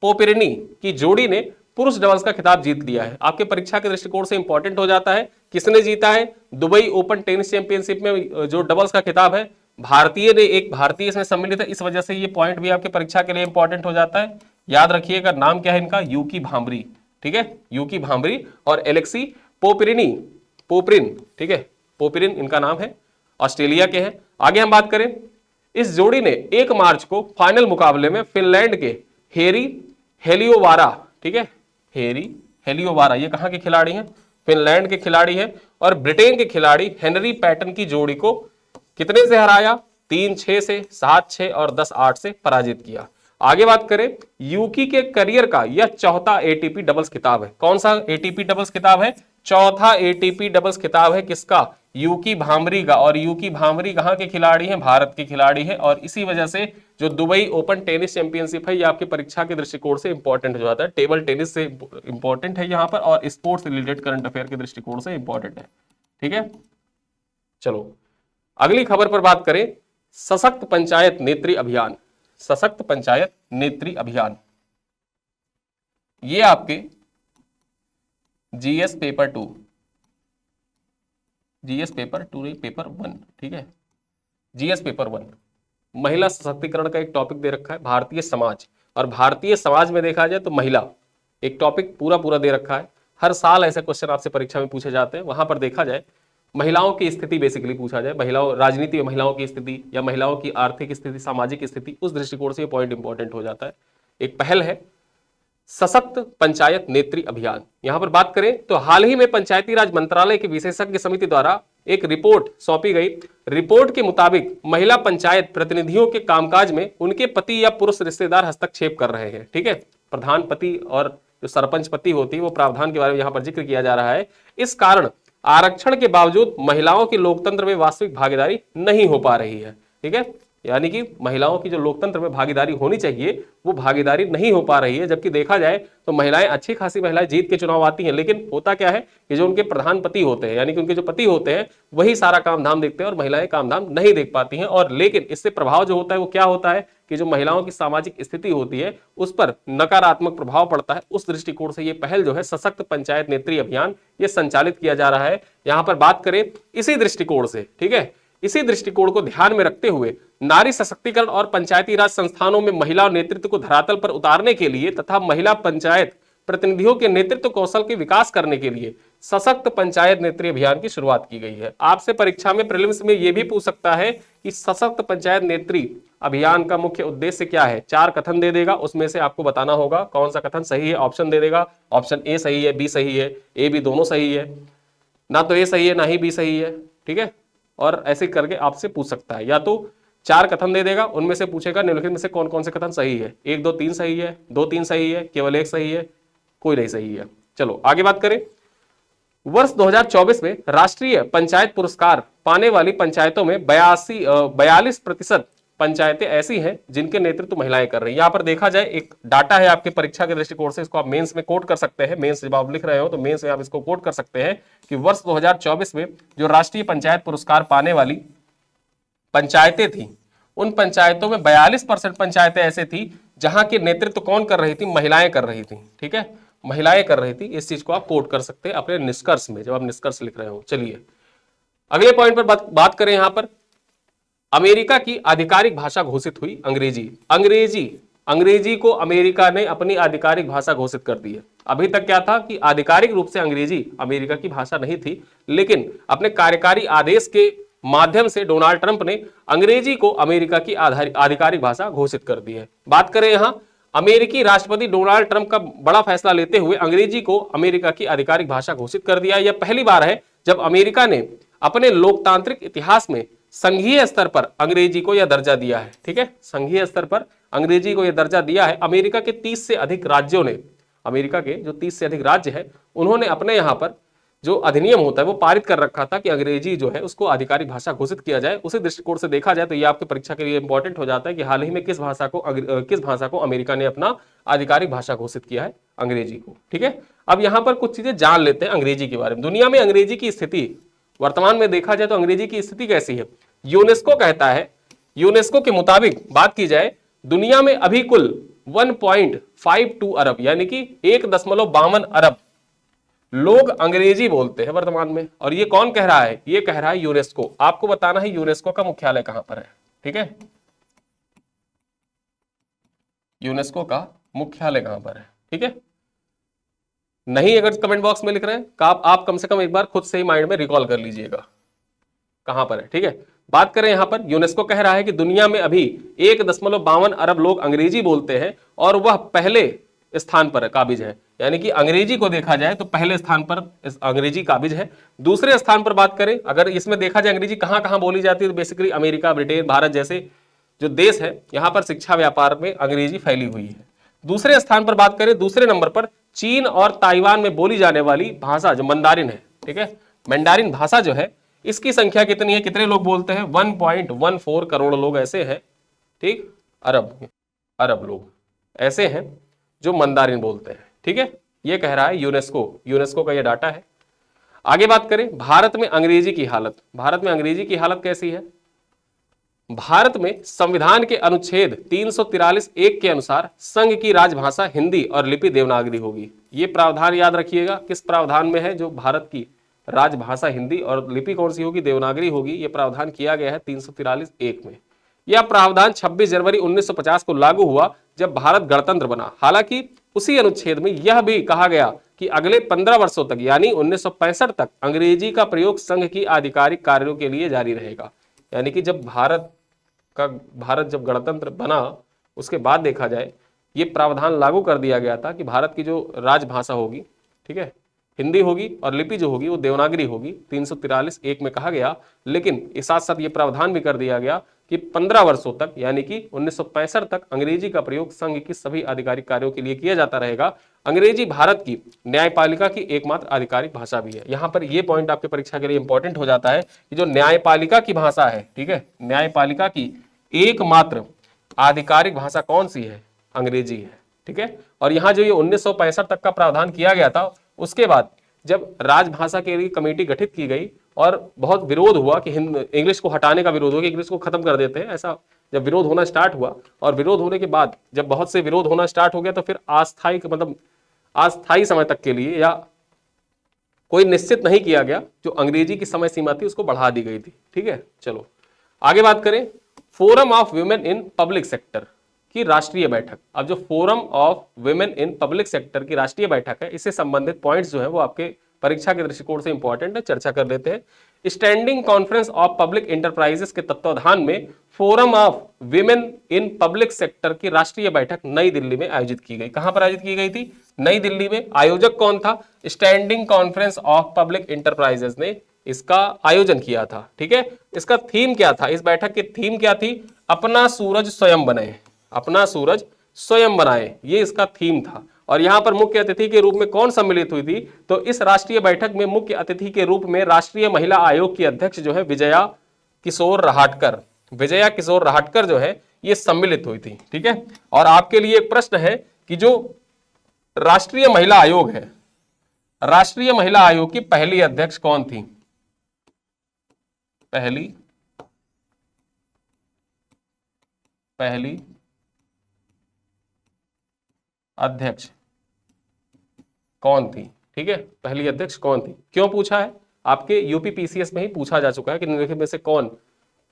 पोपेरिनी की जोड़ी ने पुरुष डबल्स का खिताब जीत लिया है। आपके परीक्षा के दृष्टिकोण से इंपॉर्टेंट हो जाता है, किसने जीता है दुबई ओपन टेनिस चैंपियनशिप में जो डबल्स का खिताब है, भारतीय ने, एक भारतीय इसमें सम्मिलित है, इस वजह से ये पॉइंट भी आपके परीक्षा के लिए इंपॉर्टेंट हो जाता है। याद रखिएगा नाम क्या है इनका, यूकी भांबरी, ठीक है, यूकी भांबरी और एलेक्सी पोपरिन, ठीक है, पोपरिन इनका नाम है, ऑस्ट्रेलिया के हैं। आगे हम बात करें, इस जोड़ी ने 1 मार्च को फाइनल मुकाबले में फिनलैंड के हेरी हेलियोवारा, ठीक है, हेरी हेलियोवारा, ये कहां के खिलाड़ी हैं, फिनलैंड के खिलाड़ी हैं, और ब्रिटेन के खिलाड़ी हेनरी पैटन की जोड़ी को कितने से हराया, 3-6 से, 7-6 और 10-8 से पराजित किया। आगे बात करें, यूकी के करियर का यह चौथा एटीपी डबल्स खिताब है। कौन सा एटीपी डबल्स खिताब है, चौथा एटीपी डबल्स खिताब है, किसका, यूकी भांबरी का, और यूकी भांबरी कहां के खिलाड़ी हैं, भारत के खिलाड़ी हैं, और इसी वजह से जो दुबई ओपन टेनिस चैंपियनशिप है ये आपकी परीक्षा के दृष्टिकोण से इंपॉर्टेंट हो जाता है, टेबल टेनिस से इंपॉर्टेंट है यहां पर, और स्पोर्ट्स रिलेटेड करंट अफेयर के दृष्टिकोण से इंपॉर्टेंट है, ठीक है। चलो अगली खबर पर बात करें, सशक्त पंचायत नेत्री अभियान, सशक्त पंचायत नेत्री अभियान, ये आपके जीएस पेपर 2, जीएस पेपर 2 नहीं, पेपर 1, ठीक है, जीएस पेपर 1 महिला सशक्तिकरण का एक टॉपिक दे रखा है, भारतीय समाज, और भारतीय समाज में देखा जाए तो महिला एक टॉपिक पूरा दे रखा है। हर साल ऐसे क्वेश्चन आपसे परीक्षा में पूछे जाते हैं, वहां पर देखा जाए महिलाओं की स्थिति बेसिकली पूछा जाए, महिलाओं, राजनीति में महिलाओं की स्थिति या महिलाओं की आर्थिक स्थिति, सामाजिक स्थिति, उस दृष्टिकोण से ये पॉइंट इंपॉर्टेंट हो जाता है। एक पहल है सशक्त पंचायत नेत्री अभियान। यहां पर बात करें तो हाल ही में पंचायती राज मंत्रालय की विशेषज्ञ समिति द्वारा एक रिपोर्ट सौंपी गई। रिपोर्ट के मुताबिक महिला पंचायत प्रतिनिधियों के कामकाज में उनके पति या पुरुष रिश्तेदार हस्तक्षेप कर रहे हैं, ठीक है, प्रधान पति और जो सरपंच पति होती है वो प्रावधान के बारे में यहां पर जिक्र किया जा रहा है। इस कारण आरक्षण के बावजूद महिलाओं की लोकतंत्र में वास्तविक भागीदारी नहीं हो पा रही है, ठीक है, यानी कि महिलाओं की जो लोकतंत्र में भागीदारी होनी चाहिए वो भागीदारी नहीं हो पा रही है। जबकि देखा जाए तो महिलाएं, अच्छी खासी महिलाएं जीत के चुनाव आती हैं, लेकिन होता क्या है कि जो उनके प्रधान पति होते हैं, यानी कि उनके जो पति होते हैं वही सारा काम धाम देखते हैं और महिलाएं काम धाम नहीं देख पाती हैं। और लेकिन इससे प्रभाव जो होता है वो क्या होता है कि जो महिलाओं की सामाजिक स्थिति होती है उस पर नकारात्मक प्रभाव पड़ता है। उस दृष्टिकोण से ये पहल जो है सशक्त पंचायत नेत्री अभियान ये संचालित किया जा रहा है। यहां पर बात करें इसी दृष्टिकोण से, ठीक है, इसी दृष्टिकोण को ध्यान में रखते हुए नारी सशक्तिकरण और पंचायती राज संस्थानों में महिला नेतृत्व को धरातल पर उतारने के लिए तथा महिला पंचायत प्रतिनिधियों के नेतृत्व कौशल के विकास करने के लिए सशक्त पंचायत नेत्री अभियान की शुरुआत की गई है। आपसे परीक्षा में प्रीलिम्स में यह भी पूछ सकता है कि सशक्त पंचायत नेत्री अभियान का मुख्य उद्देश्य क्या है। 4 कथन दे देगा, उसमें से आपको बताना होगा कौन सा कथन सही है। ऑप्शन दे देगा, ऑप्शन ए सही है, बी सही है, ए बी दोनों सही है, ना तो ए सही है ना ही बी सही है, ठीक है, और ऐसे करके आपसे पूछ सकता है। या तो 4 कथन दे देगा, उनमें से पूछेगा निम्नलिखित में से कौन कौन से कथन सही है। 1 2 3 सही है, 2 3 सही है, केवल 1 सही है, कोई नहीं सही है। चलो आगे बात करें। वर्ष 2024 में राष्ट्रीय पंचायत पुरस्कार पाने वाली पंचायतों में 42% पंचायतें ऐसी हैं जिनके नेतृत्व महिलाएं कर रही हैं। यहां पर देखा जाए एक डाटा है आपके परीक्षा के दृष्टिकोण से, इसको आप मेंस में कोट कर सकते हैं। मेंस जब आप लिख रहे हो तो मेंस में आप इसको कोट कर सकते हैं कि वर्ष 2024 में जो राष्ट्रीय पंचायत पुरस्कार पाने वाली पंचायतें थी उन पंचायतों में 42% पंचायतें ऐसे थी जहां के नेतृत्व कौन कर रही थी, महिलाएं कर रही थी, ठीक है, महिलाएं कर रही थी। इस चीज को आप कोट कर सकते हैं अपने निष्कर्ष में, जब आप निष्कर्ष लिख रहे हो। चलिए अगले पॉइंट पर बात करें। यहां पर अमेरिका की आधिकारिक भाषा घोषित हुई अंग्रेजी। अंग्रेजी को अमेरिका ने अपनी आधिकारिक भाषा घोषित कर दी है। अभी तक क्या था कि आधिकारिक रूप से अंग्रेजी अमेरिका की भाषा नहीं थी, लेकिन अपने कार्यकारी आदेश के माध्यम से डोनाल्ड ट्रंप ने अंग्रेजी को अमेरिका की आधिकारिक भाषा घोषित कर दी है। बात करें यहां अमेरिकी राष्ट्रपति डोनाल्ड ट्रंप का बड़ा फैसला लेते हुए अंग्रेजी को अमेरिका की आधिकारिक भाषा घोषित कर दिया। यह पहली बार है जब अमेरिका ने अपने लोकतांत्रिक इतिहास में संघीय स्तर पर अंग्रेजी को यह दर्जा दिया है। ठीक है, संघीय स्तर पर अंग्रेजी को यह दर्जा दिया है। अमेरिका के 30 से अधिक राज्यों ने, अमेरिका के जो 30 से अधिक राज्य है, उन्होंने अपने यहां पर जो अधिनियम होता है वो पारित कर रखा था कि अंग्रेजी जो है उसको आधिकारिक भाषा घोषित किया जाए। उसी दृष्टिकोण से देखा जाए तो ये आपकी परीक्षा के लिए इंपॉर्टेंट हो जाता है कि हाल ही में किस भाषा को अमेरिका ने अपना आधिकारिक भाषा घोषित किया है, अंग्रेजी को। ठीक है, अब यहां पर कुछ चीजें जान लेते हैं अंग्रेजी के बारे में। दुनिया में अंग्रेजी की स्थिति वर्तमान में देखा जाए तो अंग्रेजी की स्थिति कैसी है, यूनेस्को कहता है, यूनेस्को के मुताबिक बात की जाए दुनिया में अभी कुल 1.52 अरब यानी कि 1.52 अरब लोग अंग्रेजी बोलते हैं वर्तमान में। और ये कौन कह रहा है, ये कह रहा है यूनेस्को। आपको बताना है यूनेस्को का मुख्यालय कहां पर है। ठीक है, यूनेस्को का मुख्यालय कहां पर है। ठीक है, नहीं अगर कमेंट बॉक्स में लिख रहे हैं आप कम से कम एक बार खुद से ही माइंड में रिकॉल कर लीजिएगा कहां पर है। ठीक है, बात करें यहां पर यूनेस्को कह रहा है कि दुनिया में अभी 1.52 अरब लोग अंग्रेजी बोलते हैं और वह पहले स्थान पर काबिज है। यानी कि अंग्रेजी को देखा जाए तो पहले स्थान पर अंग्रेजी काबिज है। दूसरे स्थान पर बात करें, अगर इसमें देखा जाए अंग्रेजी कहां कहां बोली जाती है, तो बेसिकली अमेरिका, ब्रिटेन, भारत जैसे जो देश है यहां पर शिक्षा व्यापार में अंग्रेजी फैली हुई है। दूसरे स्थान पर बात करें, दूसरे नंबर पर चीन और ताइवान में बोली जाने वाली भाषा जो मंदारिन है। ठीक है, मंडारिन भाषा जो है इसकी संख्या कितनी है, कितने लोग बोलते हैं, 1.14 करोड़ लोग ऐसे हैं। ठीक, अरब लोग ऐसे हैं जो मंदारिन बोलते हैं। ठीक है, ये कह रहा है यूनेस्को का ये डाटा है। आगे बात करें भारत में अंग्रेजी की हालत। भारत में अंग्रेजी की हालत कैसी है, भारत में संविधान के अनुच्छेद 343(1) के अनुसार संघ की राजभाषा हिंदी और लिपि देवनागरी होगी। ये प्रावधान याद रखिएगा, किस प्रावधान में है, जो भारत की राजभाषा हिंदी और लिपि कौन सी होगी, देवनागरी होगी। यह प्रावधान किया गया है 343(1) में। यह प्रावधान 26 जनवरी 1950 को लागू हुआ जब भारत गणतंत्र बना। हालांकि उसी अनुच्छेद में यह भी कहा गया कि अगले 15 वर्षों तक यानी 1965 तक अंग्रेजी का प्रयोग संघ की आधिकारिक कार्यों के लिए जारी रहेगा। यानी कि जब भारत जब गणतंत्र बना उसके बाद देखा जाए ये प्रावधान लागू कर दिया गया था कि भारत की जो राजभाषा होगी, ठीक है, हिंदी होगी और लिपि जो होगी वो देवनागरी होगी, 343(1) में कहा गया। लेकिन इस साथ साथ ये प्रावधान भी कर दिया गया कि 15 वर्षों तक यानी कि 1965 तक अंग्रेजी का प्रयोग संघ की सभी आधिकारिक कार्यों के लिए किया जाता रहेगा। अंग्रेजी भारत की न्यायपालिका की एकमात्र आधिकारिक भाषा भी है। यहां पर यह पॉइंट आपके परीक्षा के लिए इंपॉर्टेंट हो जाता है कि जो न्यायपालिका की भाषा है, ठीक है, न्यायपालिका की एकमात्र आधिकारिक भाषा कौन सी है, अंग्रेजी है। ठीक है, और यहां जो ये 1965 तक का प्रावधान किया गया था, उसके बाद जब राजभाषा के लिए कमेटी गठित की गई और बहुत विरोध हुआ कि इंग्लिश को हटाने का विरोध हुआ कि इंग्लिश को खत्म कर देते हैं, ऐसा जब विरोध होना स्टार्ट हुआ और विरोध होने के बाद जब बहुत से विरोध होना स्टार्ट हो गया तो फिर अस्थायी समय तक के लिए या कोई निश्चित नहीं किया गया, जो अंग्रेजी की समय सीमा थी उसको बढ़ा दी गई थी। ठीक है, चलो आगे बात करें। Forum of women in public sector की राष्ट्रीय बैठक। अब जो forum of women in public sector की राष्ट्रीय बैठक है, इससे संबंधित पॉइंट्स जो है वो आपके परीक्षा के दृष्टिकोण से इंपॉर्टेंट है, चर्चा कर लेते हैं। Standing conference of public enterprises के तत्वाधान में forum of women in public sector की राष्ट्रीय बैठक नई दिल्ली में आयोजित की गई। कहां पर आयोजित की गई थी, नई दिल्ली में। आयोजक कौन था, standing conference of public enterprises ने इसका आयोजन किया था। ठीक है, इसका थीम क्या था, इस बैठक की थीम क्या थी, अपना सूरज स्वयं बनाए, अपना सूरज स्वयं बनाए, ये इसका थीम था। और यहां पर मुख्य अतिथि के रूप में कौन सम्मिलित हुई थी, तो इस राष्ट्रीय बैठक में मुख्य अतिथि के रूप में राष्ट्रीय महिला आयोग की अध्यक्ष जो है विजया किशोर रहाटकर जो है ये सम्मिलित हुई थी। ठीक है, और आपके लिए एक प्रश्न है कि जो राष्ट्रीय महिला आयोग है, राष्ट्रीय महिला आयोग की पहली अध्यक्ष कौन थी, पहली अध्यक्ष कौन थी? ठीक है, पहली अध्यक्ष कौन थी? क्यों पूछा है? आपके यूपी पीसीएस में ही पूछा जा चुका है कि निम्नलिखित में से कौन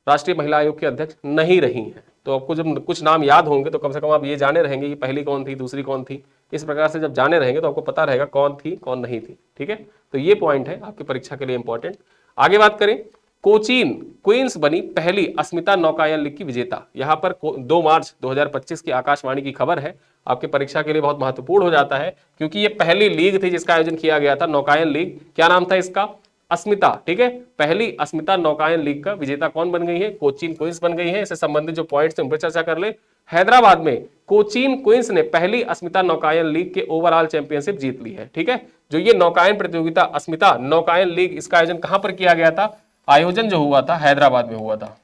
राष्ट्रीय महिला आयोग की अध्यक्ष नहीं रही हैं। तो आपको जब कुछ नाम याद होंगे तो कम से कम आप ये जाने रहेंगे कि पहली कौन थी, दूसरी कौन थी। इस प्रकार से जब जाने रहेंगे तो आपको पता रहेगा कौन थी कौन नहीं थी। ठीक है, तो ये पॉइंट है आपकी परीक्षा के लिए इंपॉर्टेंट। आगे बात करें, कोचीन क्वींस बनी पहली अस्मिता नौकायन लीग की विजेता। यहां पर 2 मार्च 2025 की आकाशवाणी की खबर है, आपके परीक्षा के लिए बहुत महत्वपूर्ण हो जाता है क्योंकि ये पहली लीग थी जिसका आयोजन किया गया था, नौकायन लीग। क्या नाम था इसका? अस्मिता। ठीक है, पहली अस्मिता नौकायन लीग का विजेता कौन बन गई है? कोचीन क्वींस बन गई है। इससे संबंधित जो पॉइंट्स हैं उन पर चर्चा कर ले। हैदराबाद में कोचीन क्वींस ने पहली अस्मिता नौकायन लीग के ओवरऑल चैंपियनशिप जीत ली है। ठीक है, जो ये नौकायन प्रतियोगिता अस्मिता नौकायन लीग, इसका आयोजन कहां पर किया गया था? आयोजन जो हुआ था हैदराबाद में हुआ था।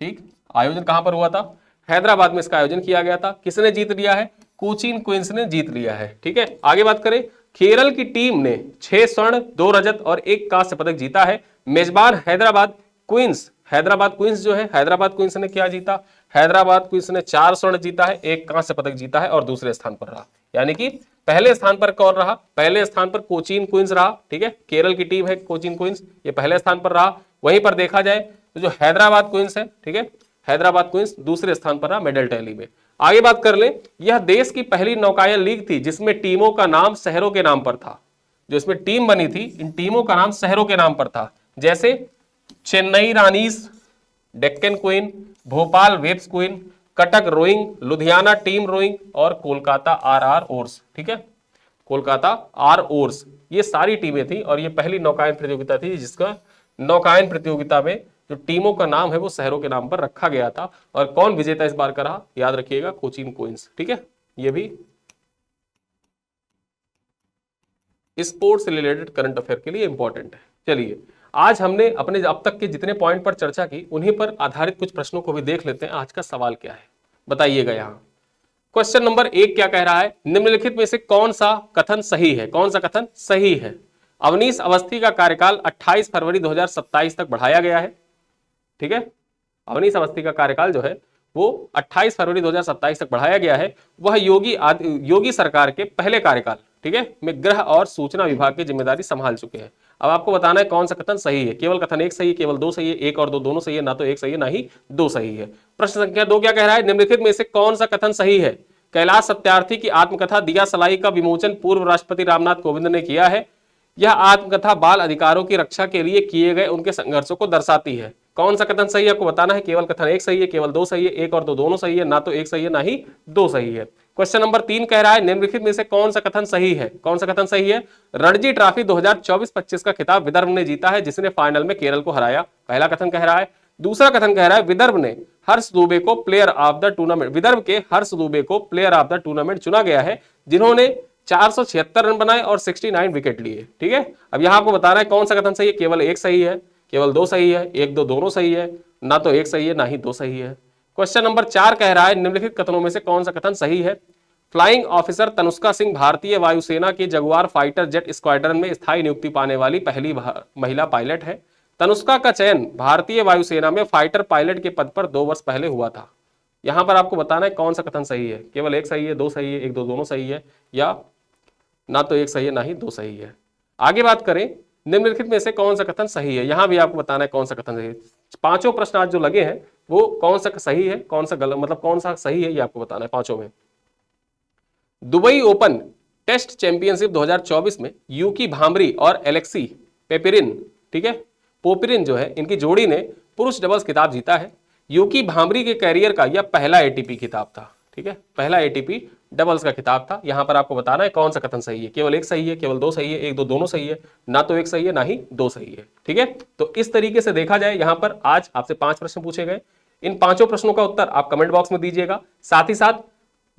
ठीक, आयोजन कहां पर हुआ था? हैदराबाद में इसका आयोजन किया गया था। किसने जीत लिया है? कोचीन क्वींस ने जीत लिया है। ठीक है, आगे बात करें, केरल की टीम ने 6 स्वर्ण 2 रजत और 1 कांस्य पदक जीता है। मेजबान हैदराबाद क्वींस, हैदराबाद क्वींस जो है, हैदराबाद क्वींस ने क्या जीता? हैदराबाद क्वींस ने 4 स्वर्ण जीता है, 1 कांस्य पदक जीता है और दूसरे स्थान पर रहा। यानी कि पहले स्थान पर कौन रहा? पहले स्थान पर कोचीन क्वींस रहा। ठीक है, केरल की टीम है कोचीन क्वींस, ये पहले स्थान पर रहा। वहीं पर देखा जाए तो जो हैदराबाद क्वींस है, ठीक है, हैदराबाद क्वींस दूसरे स्थान पर रहा मेडल टैली में। आगे बात कर ले, यह देश की पहली नौकायन लीग थी जिसमें टीमों का नाम शहरों के नाम पर था। जो इसमें टीम बनी थी, इन टीमों का नाम शहरों के नाम पर था। जैसे चेन्नई रानीस, Deccan queen, Bhopal waves queen, Cuttack rowing, Ludhiana team rowing और कोलकाता आर ओर्स। ठीक है, कोलकाता आर ओर्स, ये सारी टीमें थी और ये पहली नौकायन प्रतियोगिता थी जिसका नौकायन प्रतियोगिता में जो टीमों का नाम है वो शहरों के नाम पर रखा गया था। और कौन विजेता इस बार का रहा? याद रखिएगा, कोचीन क्वींस। ठीक है, ये भी स्पोर्ट्स से रिलेटेड करंट अफेयर के लिए इंपॉर्टेंट है। चलिए, आज हमने अपने अब तक के जितने पॉइंट पर चर्चा की उन्हीं पर आधारित कुछ प्रश्नों को भी देख लेते हैं। आज का सवाल क्या है बताइएगा। यहां क्वेश्चन नंबर 1 क्या कह रहा है? निम्नलिखित में से कौन सा कथन सही है? कौन सा कथन सही है? अवनीश अवस्थी का कार्यकाल 28 फरवरी 2027 तक बढ़ाया गया है। ठीक है, अवनीश अवस्थी का कार्यकाल जो है वो 28 फरवरी 2027 तक बढ़ाया गया है। वह योगी सरकार के पहले कार्यकाल, ठीक है, में गृह और सूचना विभाग की जिम्मेदारी संभाल चुके हैं। अब आपको बताना है कौन सा कथन सही है। केवल कथन 1 सही है, केवल 2 सही है, 1 और 2 दोनों सही है, ना तो 1 सही है ना ही 2 सही है। प्रश्न संख्या 2 क्या कह रहा है? निम्नलिखित में से कौन सा कथन सही है? कैलाश सत्यार्थी की आत्मकथा दिया सलाई का विमोचन पूर्व राष्ट्रपति रामनाथ कोविंद ने किया है। यह आत्मकथा बाल अधिकारों की रक्षा के लिए किए गए उनके संघर्षों को दर्शाती है। कौन सा कथन सही है आपको बताना है। केवल कथन 1 सही है, केवल 2 सही है, 1 और 2 दोनों सही है, ना तो 1 सही है ना ही 2 सही है। क्वेश्चन नंबर 3 कह रहा है निम्नलिखित में से कौन सा कथन सही है? कौन सा कथन सही है? रणजी ट्रॉफी 2024-25 का खिताब विदर्भ ने जीता है जिसने फाइनल में केरल को हराया। पहला कथन कह रहा है। दूसरा कथन कह रहा है विदर्भ ने हर्ष दुबे को player of the tournament, Vidarbha के हर्ष दुबे को प्लेयर ऑफ द टूर्नामेंट चुना गया है जिन्होंने 476 रन बनाए और 69 विकेट लिए। ठीक है, अब यहां आपको बताना है कौन सा कथन सही है। केवल 1 सही है, केवल 2 सही है, 1 2 दोनों सही है, ना तो 1 सही है ना ही 2 सही है। क्वेश्चन नंबर 4 कह रहा है निम्नलिखित कथनों में से कौन सा कथन सही है? फ्लाइंग ऑफिसर तनुष्का सिंह भारतीय वायुसेना के जगुआर फाइटर जेट स्क्वाड्रन में स्थायी नियुक्ति पाने वाली पहली महिला पायलट है। तनुष्का का चयन भारतीय वायुसेना में फाइटर पायलट के पद पर 2 वर्ष पहले हुआ था। यहां पर आपको बताना है कौन सा कथन सही है। केवल 1 सही है, 2 सही है, 1 2 दोनों सही है, या ना तो 1 सही है ना ही 2 सही है। आगे बात करें निम्नलिखित में से कौन सा कथन सही है। यहां भी आपको बताना है कौन सा कथन सही है। पांचों प्रश्न आज जो लगे हैं वो कौन सा सही है, कौन सा गलत, मतलब कौन सा सही है ये आपको बताना है पांचों में। दुबई ओपन टेस्ट चैंपियनशिप 2024 में यूकी भामरी और एलेक्सी पेपरिन, ठीक है, पोपरिन जो है, इनकी जोड़ी ने पुरुष डबल्स खिताब जीता है। यूकी भामरी के कैरियर का यह पहला एटीपी खिताब था। ठीक है, पहला एटीपी डबल्स का खिताब था। यहां पर आपको बताना है कौन सा कथन सही है। केवल 1 सही है, केवल 2 सही है, 1 2 दोनों सही है, ना तो 1 सही है ना ही 2 सही है। ठीक है, तो इस तरीके से देखा जाए यहां पर आज आपसे 5 प्रश्न पूछे गए। इन पांचों प्रश्नों का उत्तर आप कमेंट बॉक्स में दीजिएगा। साथ ही साथ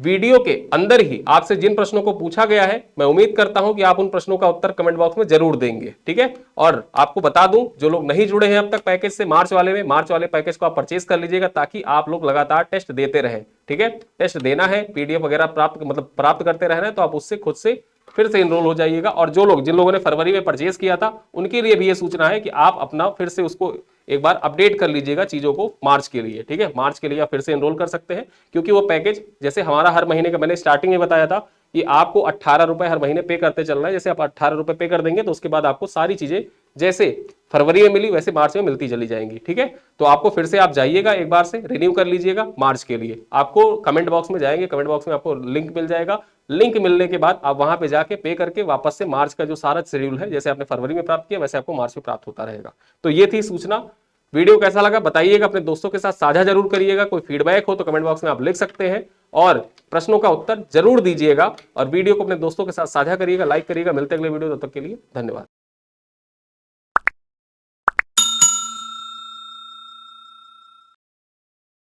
वीडियो के अंदर ही आपसे जिन प्रश्नों को पूछा गया है मैं उम्मीद करता हूं कि आप उन प्रश्नों का उत्तर कमेंट बॉक्स में जरूर देंगे। ठीक है, और आपको बता दूं जो लोग नहीं जुड़े हैं अब तक पैकेज से, मार्च वाले पैकेज को आप परचेज कर लीजिएगा ताकि आप लोग लगातार टेस्ट देते रहें। ठीक है, टेस्ट देना है, पीडीएफ वगैरह प्राप्त करते रहना है, तो आप उससे खुद से फिर से एनरोल हो जाइएगा। और जो लोग, जिन लोगों ने फरवरी में परचेज किया था, उनके लिए भी ये सूचना है कि आप अपना फिर से उसको एक बार अपडेट कर लीजिएगा चीजों को मार्च के लिए। ठीक है, मार्च के लिए आप फिर से एनरोल कर सकते हैं, क्योंकि वो पैकेज जैसे हमारा हर महीने का, मैंने स्टार्टिंग में बताया था कि आपको 18 रुपए हर महीने पे करते चलना है। जैसे आप 18 रुपए पे कर देंगे तो उसके बाद आपको सारी चीजें जैसे फरवरी में मिली वैसे मार्च में मिलती चली जाएंगी। ठीक है, तो आपको फिर से आप जाइएगा, एक बार से रिन्यू कर लीजिएगा मार्च के लिए। आपको कमेंट बॉक्स में जाएंगे, कमेंट बॉक्स में आपको लिंक मिल जाएगा। लिंक मिलने के बाद आप वहां पे जाके पे करके वापस से मार्च का जो सारा शेड्यूल है, जैसे आपने फरवरी में प्राप्त किया वैसे आपको मार्च में प्राप्त होता रहेगा। तो ये थी सूचना। वीडियो कैसा लगा बताइएगा, अपने दोस्तों के साथ साझा जरूर करिएगा। कोई फीडबैक हो तो कमेंट बॉक्स में आप लिख सकते हैं, और प्रश्नों का उत्तर जरूर दीजिएगा। और वीडियो को अपने दोस्तों के साथ साझा करिएगा, लाइक करिएगा। मिलते हैं अगले वीडियो, तब तक के लिए धन्यवाद।